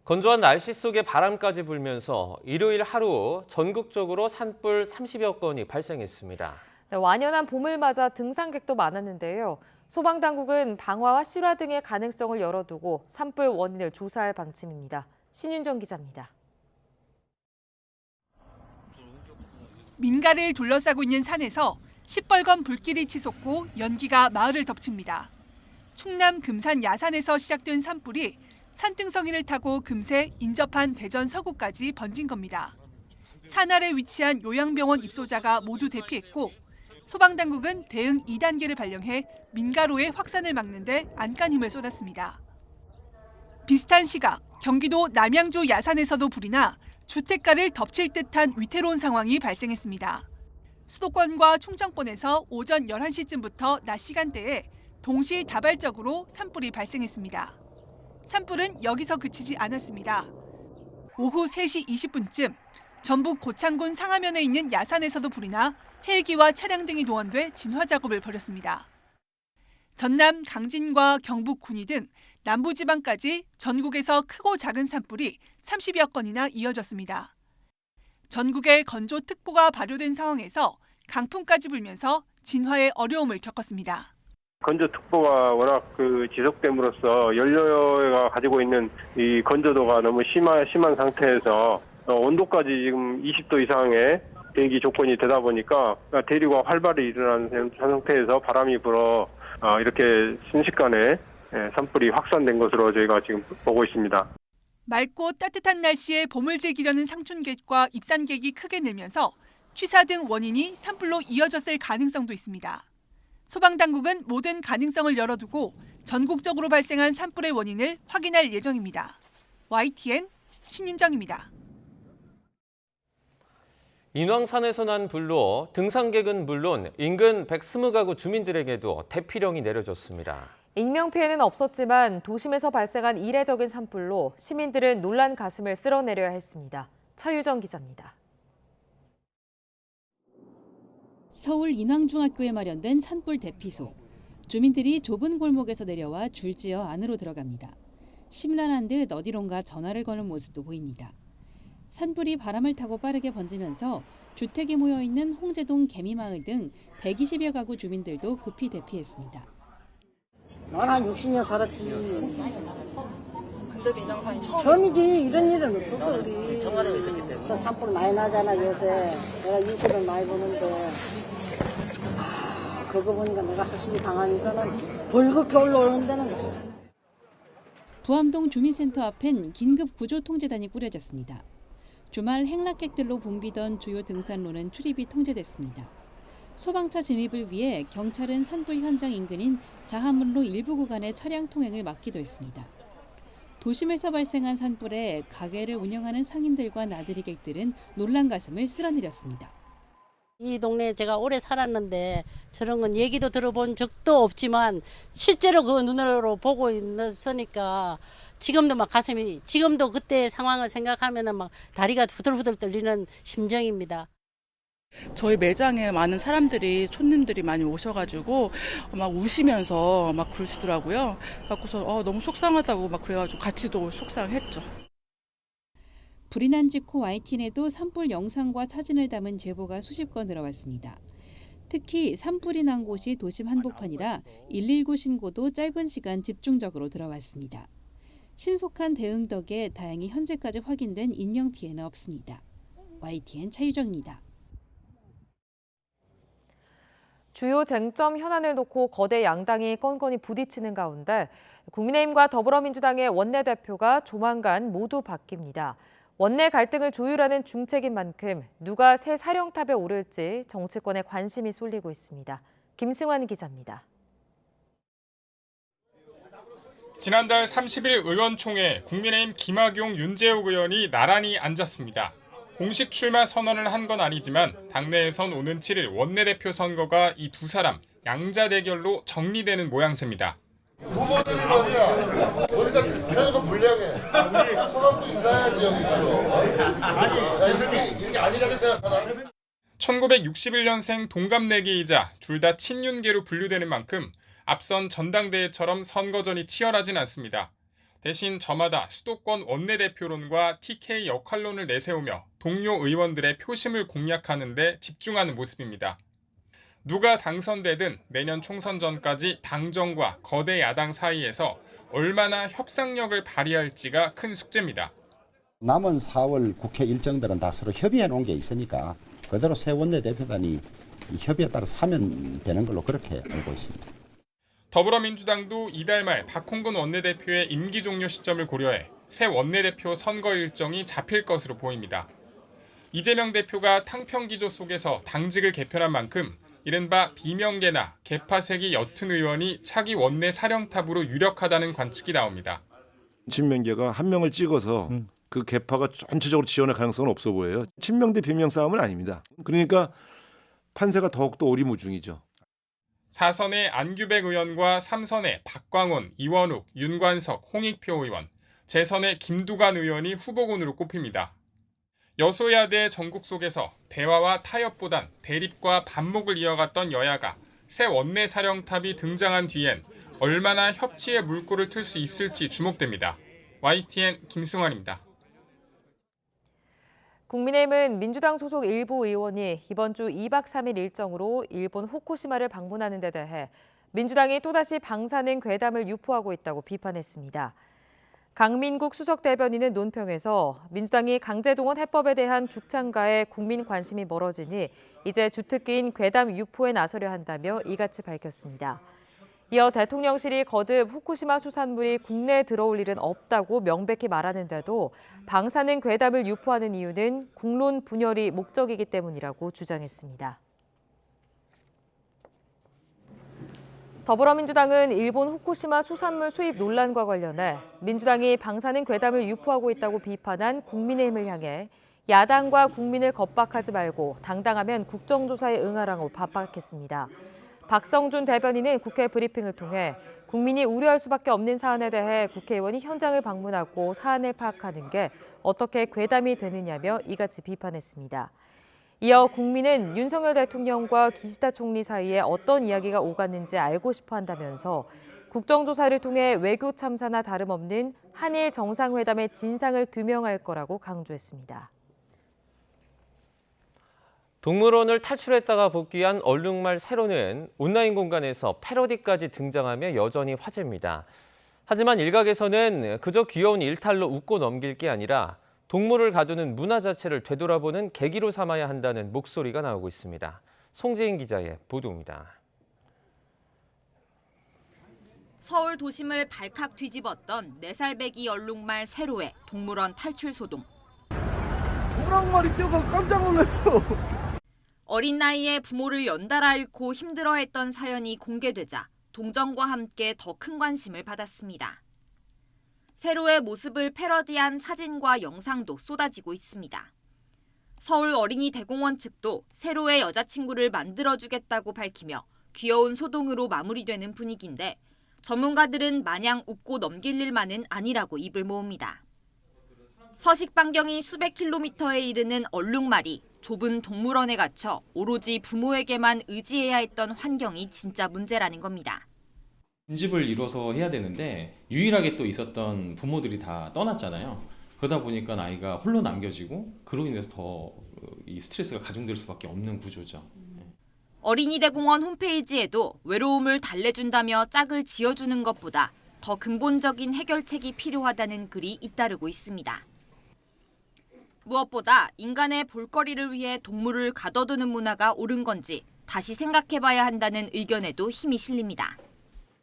건조한 날씨 속에 바람까지 불면서 일요일 하루 전국적으로 산불 30여 건이 발생했습니다. 네, 완연한 봄을 맞아 등산객도 많았는데요. 소방당국은 방화와 실화 등의 가능성을 열어두고 산불 원인을 조사할 방침입니다. 신윤정 기자입니다. 민가를 둘러싸고 있는 산에서 시뻘건 불길이 치솟고 연기가 마을을 덮칩니다. 충남 금산 야산에서 시작된 산불이 산등성이를 타고 금세 인접한 대전 서구까지 번진 겁니다. 산 아래 위치한 요양병원 입소자가 모두 대피했고 소방당국은 대응 2단계를 발령해 민가로의 확산을 막는 데 안간힘을 쏟았습니다. 비슷한 시각 경기도 남양주 야산에서도 불이 나 주택가를 덮칠 듯한 위태로운 상황이 발생했습니다. 수도권과 충청권에서 오전 11시쯤부터 낮 시간대에 동시다발적으로 산불이 발생했습니다. 산불은 여기서 그치지 않았습니다. 오후 3시 20분쯤 전북 고창군 상하면에 있는 야산에서도 불이 나 헬기와 차량 등이 동원돼 진화 작업을 벌였습니다. 전남 강진과 경북 군위 등 남부지방까지 전국에서 크고 작은 산불이 30여 건이나 이어졌습니다. 전국에 건조특보가 발효된 상황에서 강풍까지 불면서 진화에 어려움을 겪었습니다. 건조특보가 워낙 지속됨으로써 연료가 가지고 있는 이 건조도가 너무 심한 상태에서 온도까지 지금 20도 이상의 대기 조건이 되다 보니까 대류가 활발히 일어나는 상태에서 바람이 불어 이렇게 순식간에 산불이 확산된 것으로 저희가 지금 보고 있습니다. 맑고 따뜻한 날씨에 봄을 즐기려는 상춘객과 입산객이 크게 늘면서 취사 등 원인이 산불로 이어졌을 가능성도 있습니다. 소방당국은 모든 가능성을 열어두고 전국적으로 발생한 산불의 원인을 확인할 예정입니다. YTN 신윤정입니다. 인왕산에서 난 불로 등산객은 물론 인근 120가구 주민들에게도 대피령이 내려졌습니다. 인명피해는 없었지만 도심에서 발생한 이례적인 산불로 시민들은 놀란 가슴을 쓸어내려야 했습니다. 차유정 기자입니다. 서울 인왕중학교에 마련된 산불 대피소. 주민들이 좁은 골목에서 내려와 줄지어 안으로 들어갑니다. 심란한 듯 어디론가 전화를 거는 모습도 보입니다. 산불이 바람을 타고 빠르게 번지면서 주택이 모여있는 홍제동 개미마을 등 120여 가구 주민들도 급히 대피했습니다. 난 한 60년 살았지. 근데도 인왕산이 처음이지. 이런 일은 없었어 우리. 정화를 있었기 때문에. 산불 많이 나잖아 요새. 내가 유튜브를 많이 보는데 그거 보니까 내가 확실히 당하니까는 벌겋게 올라오는 데는. 부암동 주민센터 앞엔 긴급 구조통제단이 꾸려졌습니다. 주말 행락객들로 붐비던 주요 등산로는 출입이 통제됐습니다. 소방차 진입을 위해 경찰은 산불 현장 인근인 자하문로 일부 구간의 차량 통행을 막기도 했습니다. 도심에서 발생한 산불에 가게를 운영하는 상인들과 나들이객들은 놀란 가슴을 쓸어내렸습니다. 이 동네에 제가 오래 살았는데 저런 건 얘기도 들어본 적도 없지만 실제로 그 눈으로 보고 있으니까 지금도 막 가슴이, 지금도 그때 상황을 생각하면 막 다리가 후들후들 떨리는 심정입니다. 저희 매장에 많은 사람들이 손님들이 많이 오셔가지고 막 우시면서 막 그러시더라고요. 그래서 너무 속상하다고 막 그래가지고 같이도 속상했죠. 불이 난 직후 YTN에도 산불 영상과 사진을 담은 제보가 수십 건 들어왔습니다. 특히 산불이 난 곳이 도심 한복판이라 119 신고도 짧은 시간 집중적으로 들어왔습니다. 신속한 대응 덕에 다행히 현재까지 확인된 인명피해는 없습니다. YTN 차유정입니다. 주요 쟁점 현안을 놓고 거대 양당이 건건히 부딪히는 가운데 국민의힘과 더불어민주당의 원내대표가 조만간 모두 바뀝니다. 원내 갈등을 조율하는 중책인 만큼 누가 새 사령탑에 오를지 정치권에 관심이 쏠리고 있습니다. 김승환 기자입니다. 지난달 30일 의원총회 국민의힘 김학용, 윤재욱 의원이 나란히 앉았습니다. 공식 출마 선언을 한 건 아니지만 당내에선 오는 7일 원내대표 선거가 이 두 사람 양자 대결로 정리되는 모양새입니다. 후보들이 말이야. 우리가 계속 불리하게. 소감도 있어야지 여기서. 아니 이렇게 아니라고 생각하나? 1961년생 동갑내기이자 둘 다 친윤계로 분류되는 만큼 앞선 전당대회처럼 선거전이 치열하진 않습니다. 대신 저마다 수도권 원내대표론과 TK 역할론을 내세우며 동료 의원들의 표심을 공략하는 데 집중하는 모습입니다. 누가 당선되든 내년 총선 전까지 당정과 거대 야당 사이에서 얼마나 협상력을 발휘할지가 큰 숙제입니다. 남은 4월 국회 일정들은 다 서로 협의해 놓은 게 있으니까 그대로 새 원내대표단이 협의에 따라서 하면 되는 걸로 그렇게 알고 있습니다. 더불어민주당도 이달 말 박홍근 원내대표의 임기 종료 시점을 고려해 새 원내대표 선거 일정이 잡힐 것으로 보입니다. 이재명 대표가 탕평기조 속에서 당직을 개편한 만큼 이른바 비명계나 개파색이 옅은 의원이 차기 원내 사령탑으로 유력하다는 관측이 나옵니다. 친명계가 한 명을 찍어서 그 개파가 전체적으로 지원할 가능성은 없어 보여요. 친명 대 비명 싸움은 아닙니다. 그러니까 판세가 더욱더 오리무중이죠. 4선의 안규백 의원과 3선의 박광원, 이원욱, 윤관석, 홍익표 의원, 재선의 김두관 의원이 후보군으로 꼽힙니다. 여소야대 전국 속에서 대화와 타협보단 대립과 반목을 이어갔던 여야가 새 원내 사령탑이 등장한 뒤엔 얼마나 협치의 물꼬를 틀 수 있을지 주목됩니다. YTN 김승환입니다. 국민의힘은 민주당 소속 일부 의원이 이번 주 2박 3일 일정으로 일본 후쿠시마를 방문하는 데 대해 민주당이 또다시 방사능 괴담을 유포하고 있다고 비판했습니다. 강민국 수석 대변인은 논평에서 민주당이 강제동원 해법에 대한 죽창가에 국민 관심이 멀어지니 이제 주특기인 괴담 유포에 나서려 한다며 이같이 밝혔습니다. 이어 대통령실이 거듭 후쿠시마 수산물이 국내에 들어올 일은 없다고 명백히 말하는데도 방사능 괴담을 유포하는 이유는 국론 분열이 목적이기 때문이라고 주장했습니다. 더불어민주당은 일본 후쿠시마 수산물 수입 논란과 관련해 민주당이 방사능 괴담을 유포하고 있다고 비판한 국민의힘을 향해 야당과 국민을 겁박하지 말고 당당하면 국정조사에 응하라고 반박했습니다. 박성준 대변인은 국회 브리핑을 통해 국민이 우려할 수밖에 없는 사안에 대해 국회의원이 현장을 방문하고 사안을 파악하는 게 어떻게 괴담이 되느냐며 이같이 비판했습니다. 이어 국민은 윤석열 대통령과 기시다 총리 사이에 어떤 이야기가 오갔는지 알고 싶어 한다면서 국정조사를 통해 외교 참사나 다름없는 한일 정상회담의 진상을 규명할 거라고 강조했습니다. 동물원을 탈출했다가 복귀한 얼룩말 세로는 온라인 공간에서 패러디까지 등장하며 여전히 화제입니다. 하지만 일각에서는 그저 귀여운 일탈로 웃고 넘길 게 아니라 동물을 가두는 문화 자체를 되돌아보는 계기로 삼아야 한다는 목소리가 나오고 있습니다. 송재인 기자의 보도입니다. 서울 도심을 발칵 뒤집었던 4살 배기 얼룩말 세로의 동물원 탈출 소동. 호랑말이 뛰어가 깜짝 놀랐어. 어린 나이에 부모를 연달아 잃고 힘들어했던 사연이 공개되자 동정과 함께 더 큰 관심을 받았습니다. 세로의 모습을 패러디한 사진과 영상도 쏟아지고 있습니다. 서울 어린이 대공원 측도 세로의 여자친구를 만들어주겠다고 밝히며 귀여운 소동으로 마무리되는 분위기인데 전문가들은 마냥 웃고 넘길 일만은 아니라고 입을 모읍니다. 서식 반경이 수백 킬로미터에 이르는 얼룩말이 좁은 동물원에 갇혀 오로지 부모에게만 의지해야 했던 환경이 진짜 문제라는 겁니다. 분집을 이뤄서 해야 되는데 유일하게 또 있었던 부모들이 다 떠났잖아요. 그러다 보니까 아이가 홀로 남겨지고 그로 인해서 더 이 스트레스가 가중될 수밖에 없는 구조죠. 어린이대공원 홈페이지에도 외로움을 달래준다며 짝을 지어주는 것보다 더 근본적인 해결책이 필요하다는 글이 잇따르고 있습니다. 무엇보다 인간의 볼거리를 위해 동물을 가둬두는 문화가 옳은 건지 다시 생각해봐야 한다는 의견에도 힘이 실립니다.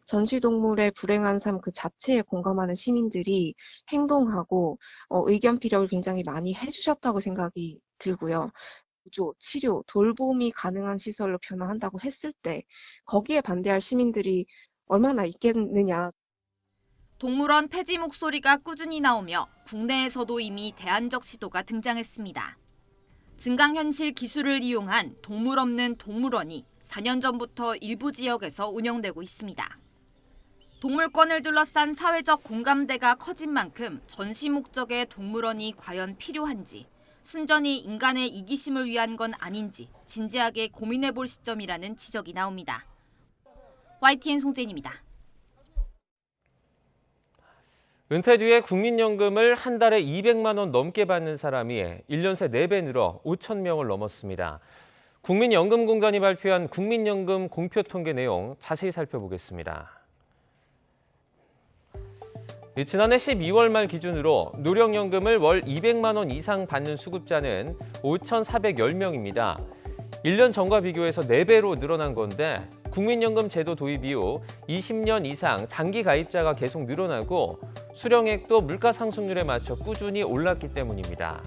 전시동물의 불행한 삶 그 자체에 공감하는 시민들이 행동하고 의견 피력을 굉장히 많이 해주셨다고 생각이 들고요. 구조, 치료, 돌봄이 가능한 시설로 변화한다고 했을 때 거기에 반대할 시민들이 얼마나 있겠느냐. 동물원 폐지 목소리가 꾸준히 나오며 국내에서도 이미 대안적 시도가 등장했습니다. 증강현실 기술을 이용한 동물 없는 동물원이 4년 전부터 일부 지역에서 운영되고 있습니다. 동물권을 둘러싼 사회적 공감대가 커진 만큼 전시 목적의 동물원이 과연 필요한지, 순전히 인간의 이기심을 위한 건 아닌지 진지하게 고민해볼 시점이라는 지적이 나옵니다. YTN 송재인입니다. 은퇴 뒤에 국민연금을 한 달에 200만 원 넘게 받는 사람이 1년 새 4배 늘어 5천 명을 넘었습니다. 국민연금공단이 발표한 국민연금 공표 통계 내용 자세히 살펴보겠습니다. 지난해 12월 말 기준으로 노령연금을 월 200만 원 이상 받는 수급자는 5,410명입니다. 1년 전과 비교해서 4배로 늘어난 건데 국민연금 제도 도입 이후 20년 이상 장기 가입자가 계속 늘어나고 수령액도 물가 상승률에 맞춰 꾸준히 올랐기 때문입니다.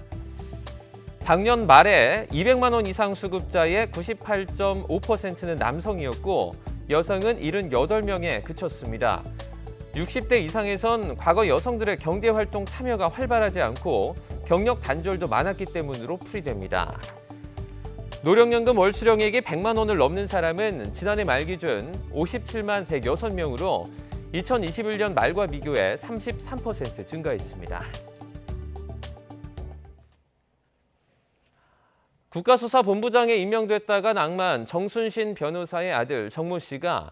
작년 말에 200만 원 이상 수급자의 98.5%는 남성이었고 여성은 78명에 그쳤습니다. 60대 이상에선 과거 여성들의 경제활동 참여가 활발하지 않고 경력 단절도 많았기 때문으로 풀이됩니다. 노령연금 월 수령액이 100만 원을 넘는 사람은 지난해 말 기준 57만 106명으로 2021년 말과 비교해 33% 증가했습니다. 국가수사본부장에 임명됐다가 낙마한 정순신 변호사의 아들 정모 씨가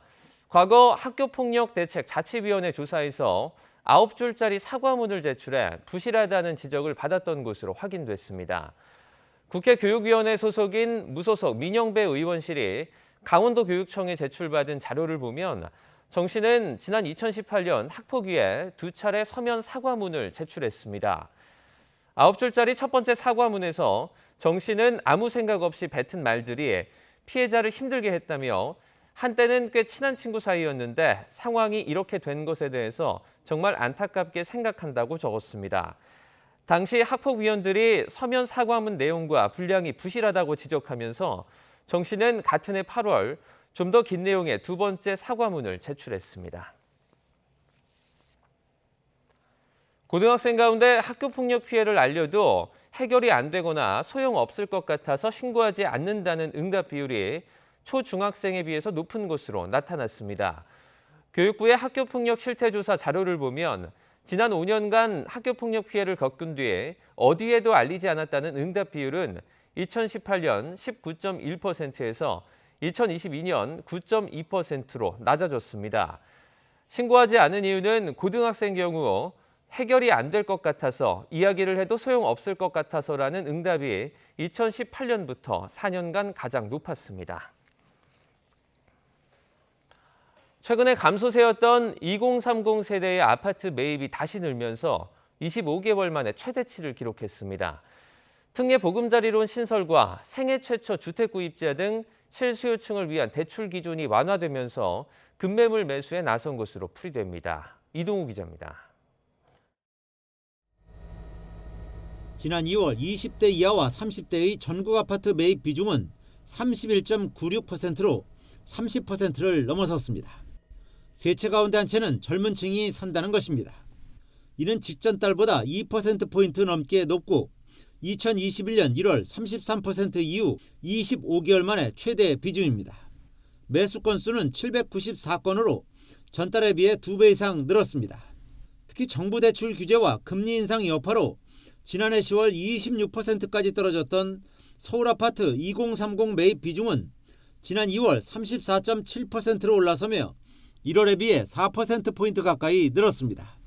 과거 학교폭력대책 자치위원회 조사에서 9줄짜리 사과문을 제출해 부실하다는 지적을 받았던 것으로 확인됐습니다. 국회 교육위원회 소속인 무소속 민영배 의원실이 강원도교육청에 제출받은 자료를 보면 정 씨는 지난 2018년 학폭위에 2차례 서면 사과문을 제출했습니다. 9줄짜리 첫 번째 사과문에서 정 씨는 아무 생각 없이 뱉은 말들이 피해자를 힘들게 했다며 한때는 꽤 친한 친구 사이였는데 상황이 이렇게 된 것에 대해서 정말 안타깝게 생각한다고 적었습니다. 당시 학폭위원들이 서면 사과문 내용과 분량이 부실하다고 지적하면서 정 씨는 같은 해 8월 좀 더 긴 내용의 두 번째 사과문을 제출했습니다. 고등학생 가운데 학교폭력 피해를 알려도 해결이 안 되거나 소용없을 것 같아서 신고하지 않는다는 응답 비율이 초중학생에 비해서 높은 것으로 나타났습니다. 교육부의 학교폭력 실태조사 자료를 보면 지난 5년간 학교폭력 피해를 겪은 뒤에 어디에도 알리지 않았다는 응답 비율은 2018년 19.1%에서 2022년 9.2%로 낮아졌습니다. 신고하지 않은 이유는 고등학생 경우 해결이 안 될 것 같아서 이야기를 해도 소용없을 것 같아서라는 응답이 2018년부터 4년간 가장 높았습니다. 최근에 감소세였던 2030 세대의 아파트 매입이 다시 늘면서 25개월 만에 최대치를 기록했습니다. 특례 보금자리론 신설과 생애 최초 주택구입자 등 실수요층을 위한 대출 기준이 완화되면서 급매물 매수에 나선 것으로 풀이됩니다. 이동우 기자입니다. 지난 2월 20대 이하와 30대의 전국 아파트 매입 비중은 31.96%로 30%를 넘어섰습니다. 세 채 가운데 한 채는 젊은 층이 산다는 것입니다. 이는 직전 달보다 2%포인트 넘게 높고 2021년 1월 33% 이후 25개월 만에 최대 비중입니다. 매수 건수는 794건으로 전달에 비해 2배 이상 늘었습니다. 특히 정부 대출 규제와 금리 인상 여파로 지난해 10월 26%까지 떨어졌던 서울 아파트 2030 매입 비중은 지난 2월 34.7%로 올라서며 1월에 비해 4%포인트 가까이 늘었습니다.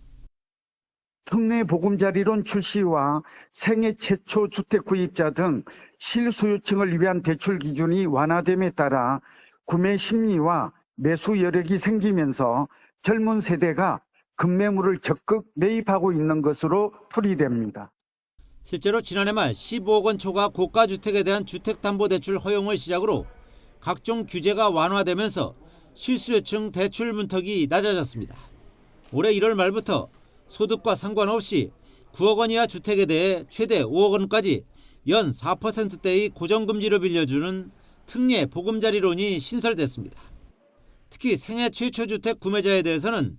특례 보금자리론 출시와 생애 최초 주택 구입자 등 실수요층을 위한 대출 기준이 완화됨에 따라 구매 심리와 매수 여력이 생기면서 젊은 세대가 급매물을 적극 매입하고 있는 것으로 풀이됩니다. 실제로 지난해 말 15억 원 초과 고가주택에 대한 주택담보대출 허용을 시작으로 각종 규제가 완화되면서 실수요층 대출 문턱이 낮아졌습니다. 올해 1월 말부터 소득과 상관없이 9억 원 이하 주택에 대해 최대 5억 원까지 연 4%대의 고정금리로 빌려주는 특례 보금자리론이 신설됐습니다. 특히 생애 최초 주택 구매자에 대해서는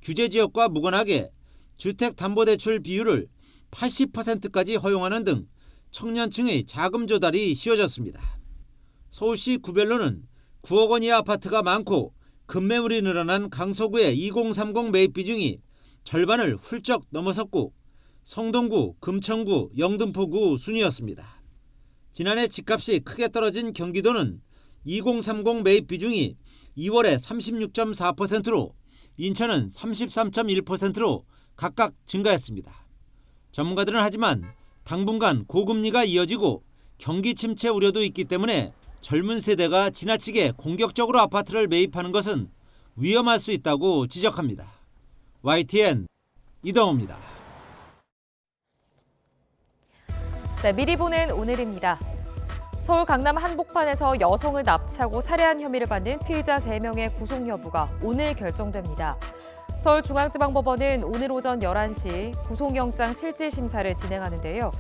규제 지역과 무관하게 주택담보대출 비율을 80%까지 허용하는 등 청년층의 자금 조달이 쉬워졌습니다. 서울시 구별로는 9억 원 이하 아파트가 많고 급매물이 늘어난 강서구의 2030 매입 비중이 절반을 훌쩍 넘어섰고 성동구, 금천구, 영등포구 순이었습니다. 지난해 집값이 크게 떨어진 경기도는 2030 매입 비중이 2월에 36.4%로 인천은 33.1%로 각각 증가했습니다. 전문가들은 하지만 당분간 고금리가 이어지고 경기 침체 우려도 있기 때문에 젊은 세대가 지나치게 공격적으로 아파트를 매입하는 것은 위험할 수 있다고 지적합니다. YTN 이동호입니다. 네, 미리 보는 오늘입니다. 서울 강남 한복판에서 여성을 납치하고 살해한 혐의를 받는 피의자 3명의 구속 여부가 오늘 결정됩니다. 서울중앙지방법원은 오늘 오전 11시 구속영장 실질심사를 진행하는데요.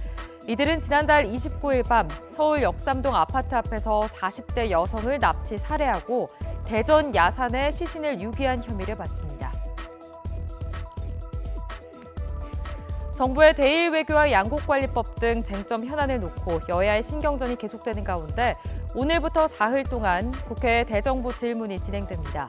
이들은 지난달 29일 밤 서울 역삼동 아파트 앞에서 40대 여성을 납치 살해하고 대전 야산에 시신을 유기한 혐의를 받습니다. 정부의 대일 외교와 양국관리법 등 쟁점 현안을 놓고 여야의 신경전이 계속되는 가운데 오늘부터 사흘 동안 국회 대정부 질문이 진행됩니다.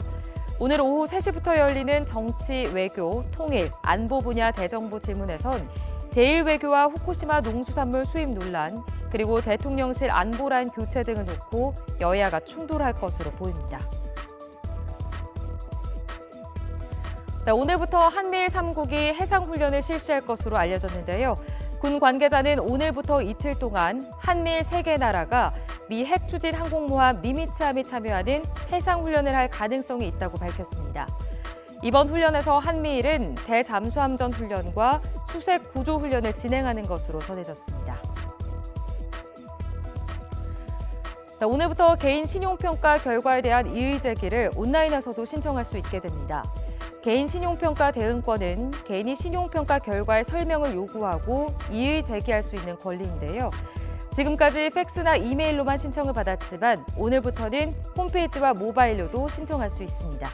오늘 오후 3시부터 열리는 정치, 외교, 통일, 안보 분야 대정부 질문에선 대일 외교와 후쿠시마 농수산물 수입 논란, 그리고 대통령실 안보란 교체 등을 놓고 여야가 충돌할 것으로 보입니다. 네, 오늘부터 한미일 3국이 해상훈련을 실시할 것으로 알려졌는데요. 군 관계자는 오늘부터 이틀 동안 한미일 3개 나라가 미 핵추진 항공모함 니미츠함이 참여하는 해상훈련을 할 가능성이 있다고 밝혔습니다. 이번 훈련에서 한미일은 대잠수함전 훈련과 수색 구조 훈련을 진행하는 것으로 전해졌습니다. 네, 오늘부터 개인 신용평가 결과에 대한 이의 제기를 온라인에서도 신청할 수 있게 됩니다. 개인 신용평가 대응권은 개인이 신용평가 결과의 설명을 요구하고 이의 제기할 수 있는 권리인데요. 지금까지 팩스나 이메일로만 신청을 받았지만 오늘부터는 홈페이지와 모바일로도 신청할 수 있습니다.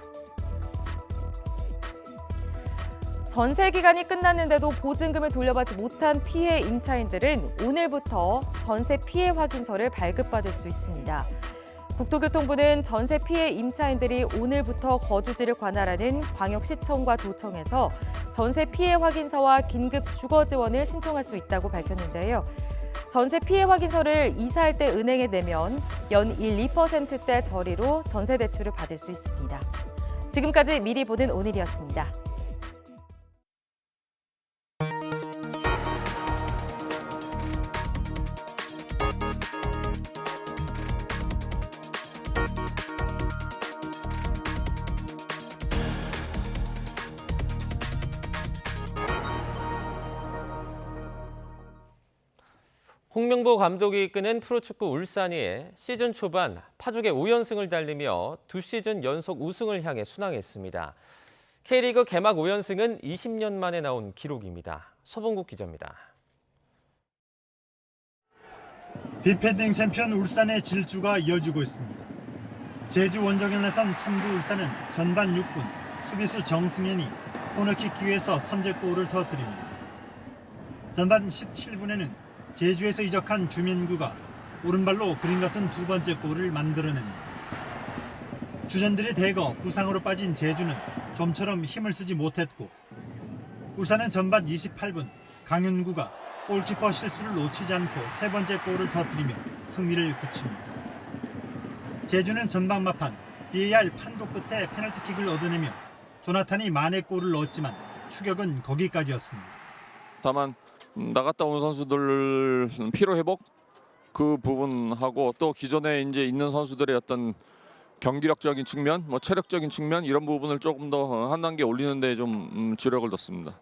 전세 기간이 끝났는데도 보증금을 돌려받지 못한 피해 임차인들은 오늘부터 전세 피해 확인서를 발급받을 수 있습니다. 국토교통부는 전세 피해 임차인들이 오늘부터 거주지를 관할하는 광역시청과 도청에서 전세 피해 확인서와 긴급 주거 지원을 신청할 수 있다고 밝혔는데요. 전세 피해 확인서를 이사할 때 은행에 내면 연 1~2%대 저리로 전세 대출을 받을 수 있습니다. 지금까지 미리 보는 오늘이었습니다. 홍명보 감독이 이끄는 프로축구 울산이 시즌 초반 파죽의 5연승을 달리며 2시즌 연속 우승을 향해 순항했습니다. K리그 개막 5연승은 20년 만에 나온 기록입니다. 서봉국 기자입니다. 디펜딩 챔피언 울산의 질주가 이어지고 있습니다. 제주 원정에 나선 삼두 울산은 전반 6분 수비수 정승현이 코너킥 기회에서 선제골을 터뜨립니다. 전반 17분에는 제주에서 이적한 주민구가 오른발로 그림 같은 두 번째 골을 만들어냅니다. 주전들이 대거 부상으로 빠진 제주는 좀처럼 힘을 쓰지 못했고 울산은 전반 28분 강윤구가 골키퍼 실수를 놓치지 않고 세 번째 골을 터뜨리며 승리를 굳힙니다. 제주는 전반 막판 VAR 판독 끝에 페널티킥을 얻어내며 조나탄이 만회 골을 넣었지만 추격은 거기까지였습니다. 다만 나갔다 온 선수들 피로 회복 그 부분하고 또 기존에 이제 있는 선수들의 어떤 경기력적인 측면, 체력적인 측면 이런 부분을 조금 더 한 단계 올리는 데 좀 주력을 뒀습니다.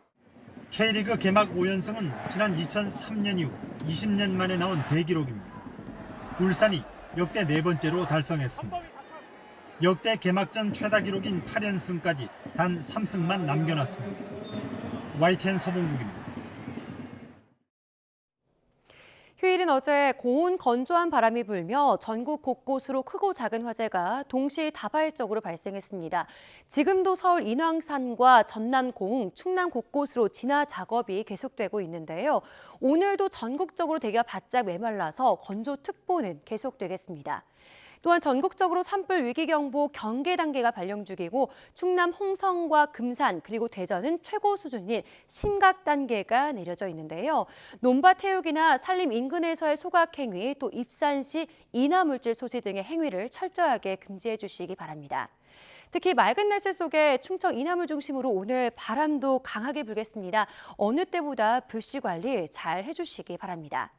K리그 개막 5연승은 지난 2003년 이후 20년 만에 나온 대기록입니다. 울산이 역대 4번째로 달성했습니다. 역대 개막전 최다 기록인 8연승까지 단 3승만 남겨놨습니다. YTN 서봉국입니다. 휴일인 어제 고온 건조한 바람이 불며 전국 곳곳으로 크고 작은 화재가 동시다발적으로 발생했습니다. 지금도 서울 인왕산과 전남 고흥, 충남 곳곳으로 진화 작업이 계속되고 있는데요. 오늘도 전국적으로 대기가 바짝 메말라서 건조특보는 계속되겠습니다. 또한 전국적으로 산불 위기경보 경계 단계가 발령 중이고 충남 홍성과 금산 그리고 대전은 최고 수준인 심각 단계가 내려져 있는데요. 논밭 태우기나 산림 인근에서의 소각 행위, 또 입산 시 인화물질 소지 등의 행위를 철저하게 금지해 주시기 바랍니다. 특히 맑은 날씨 속에 충청 이남을 중심으로 오늘 바람도 강하게 불겠습니다. 어느 때보다 불씨 관리 잘 해주시기 바랍니다.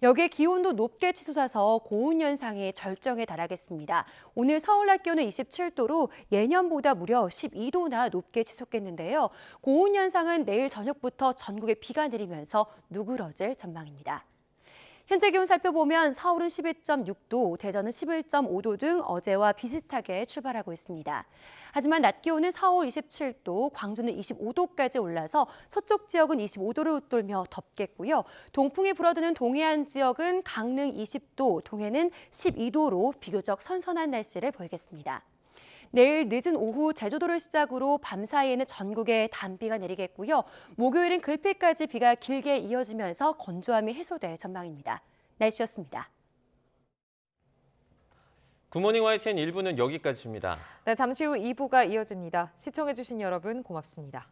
여기에 기온도 높게 치솟아서 고온 현상이 절정에 달하겠습니다. 오늘 서울 낮 기온은 27도로 예년보다 무려 12도나 높게 치솟겠는데요. 고온 현상은 내일 저녁부터 전국에 비가 내리면서 누그러질 전망입니다. 현재 기온 살펴보면 서울은 12.6도, 대전은 11.5도 등 어제와 비슷하게 출발하고 있습니다. 하지만 낮 기온은 서울 27도, 광주는 25도까지 올라서 서쪽 지역은 25도를 웃돌며 덥겠고요. 동풍이 불어드는 동해안 지역은 강릉 20도, 동해는 12도로 비교적 선선한 날씨를 보이겠습니다. 내일 늦은 오후 제주도를 시작으로 밤 사이에는 전국에 단비가 내리겠고요. 목요일은 글피까지 비가 길게 이어지면서 건조함이 해소될 전망입니다. 날씨였습니다. 굿모닝 YTN 1부는 여기까지입니다. 네, 잠시 후 2부가 이어집니다. 시청해주신 여러분 고맙습니다.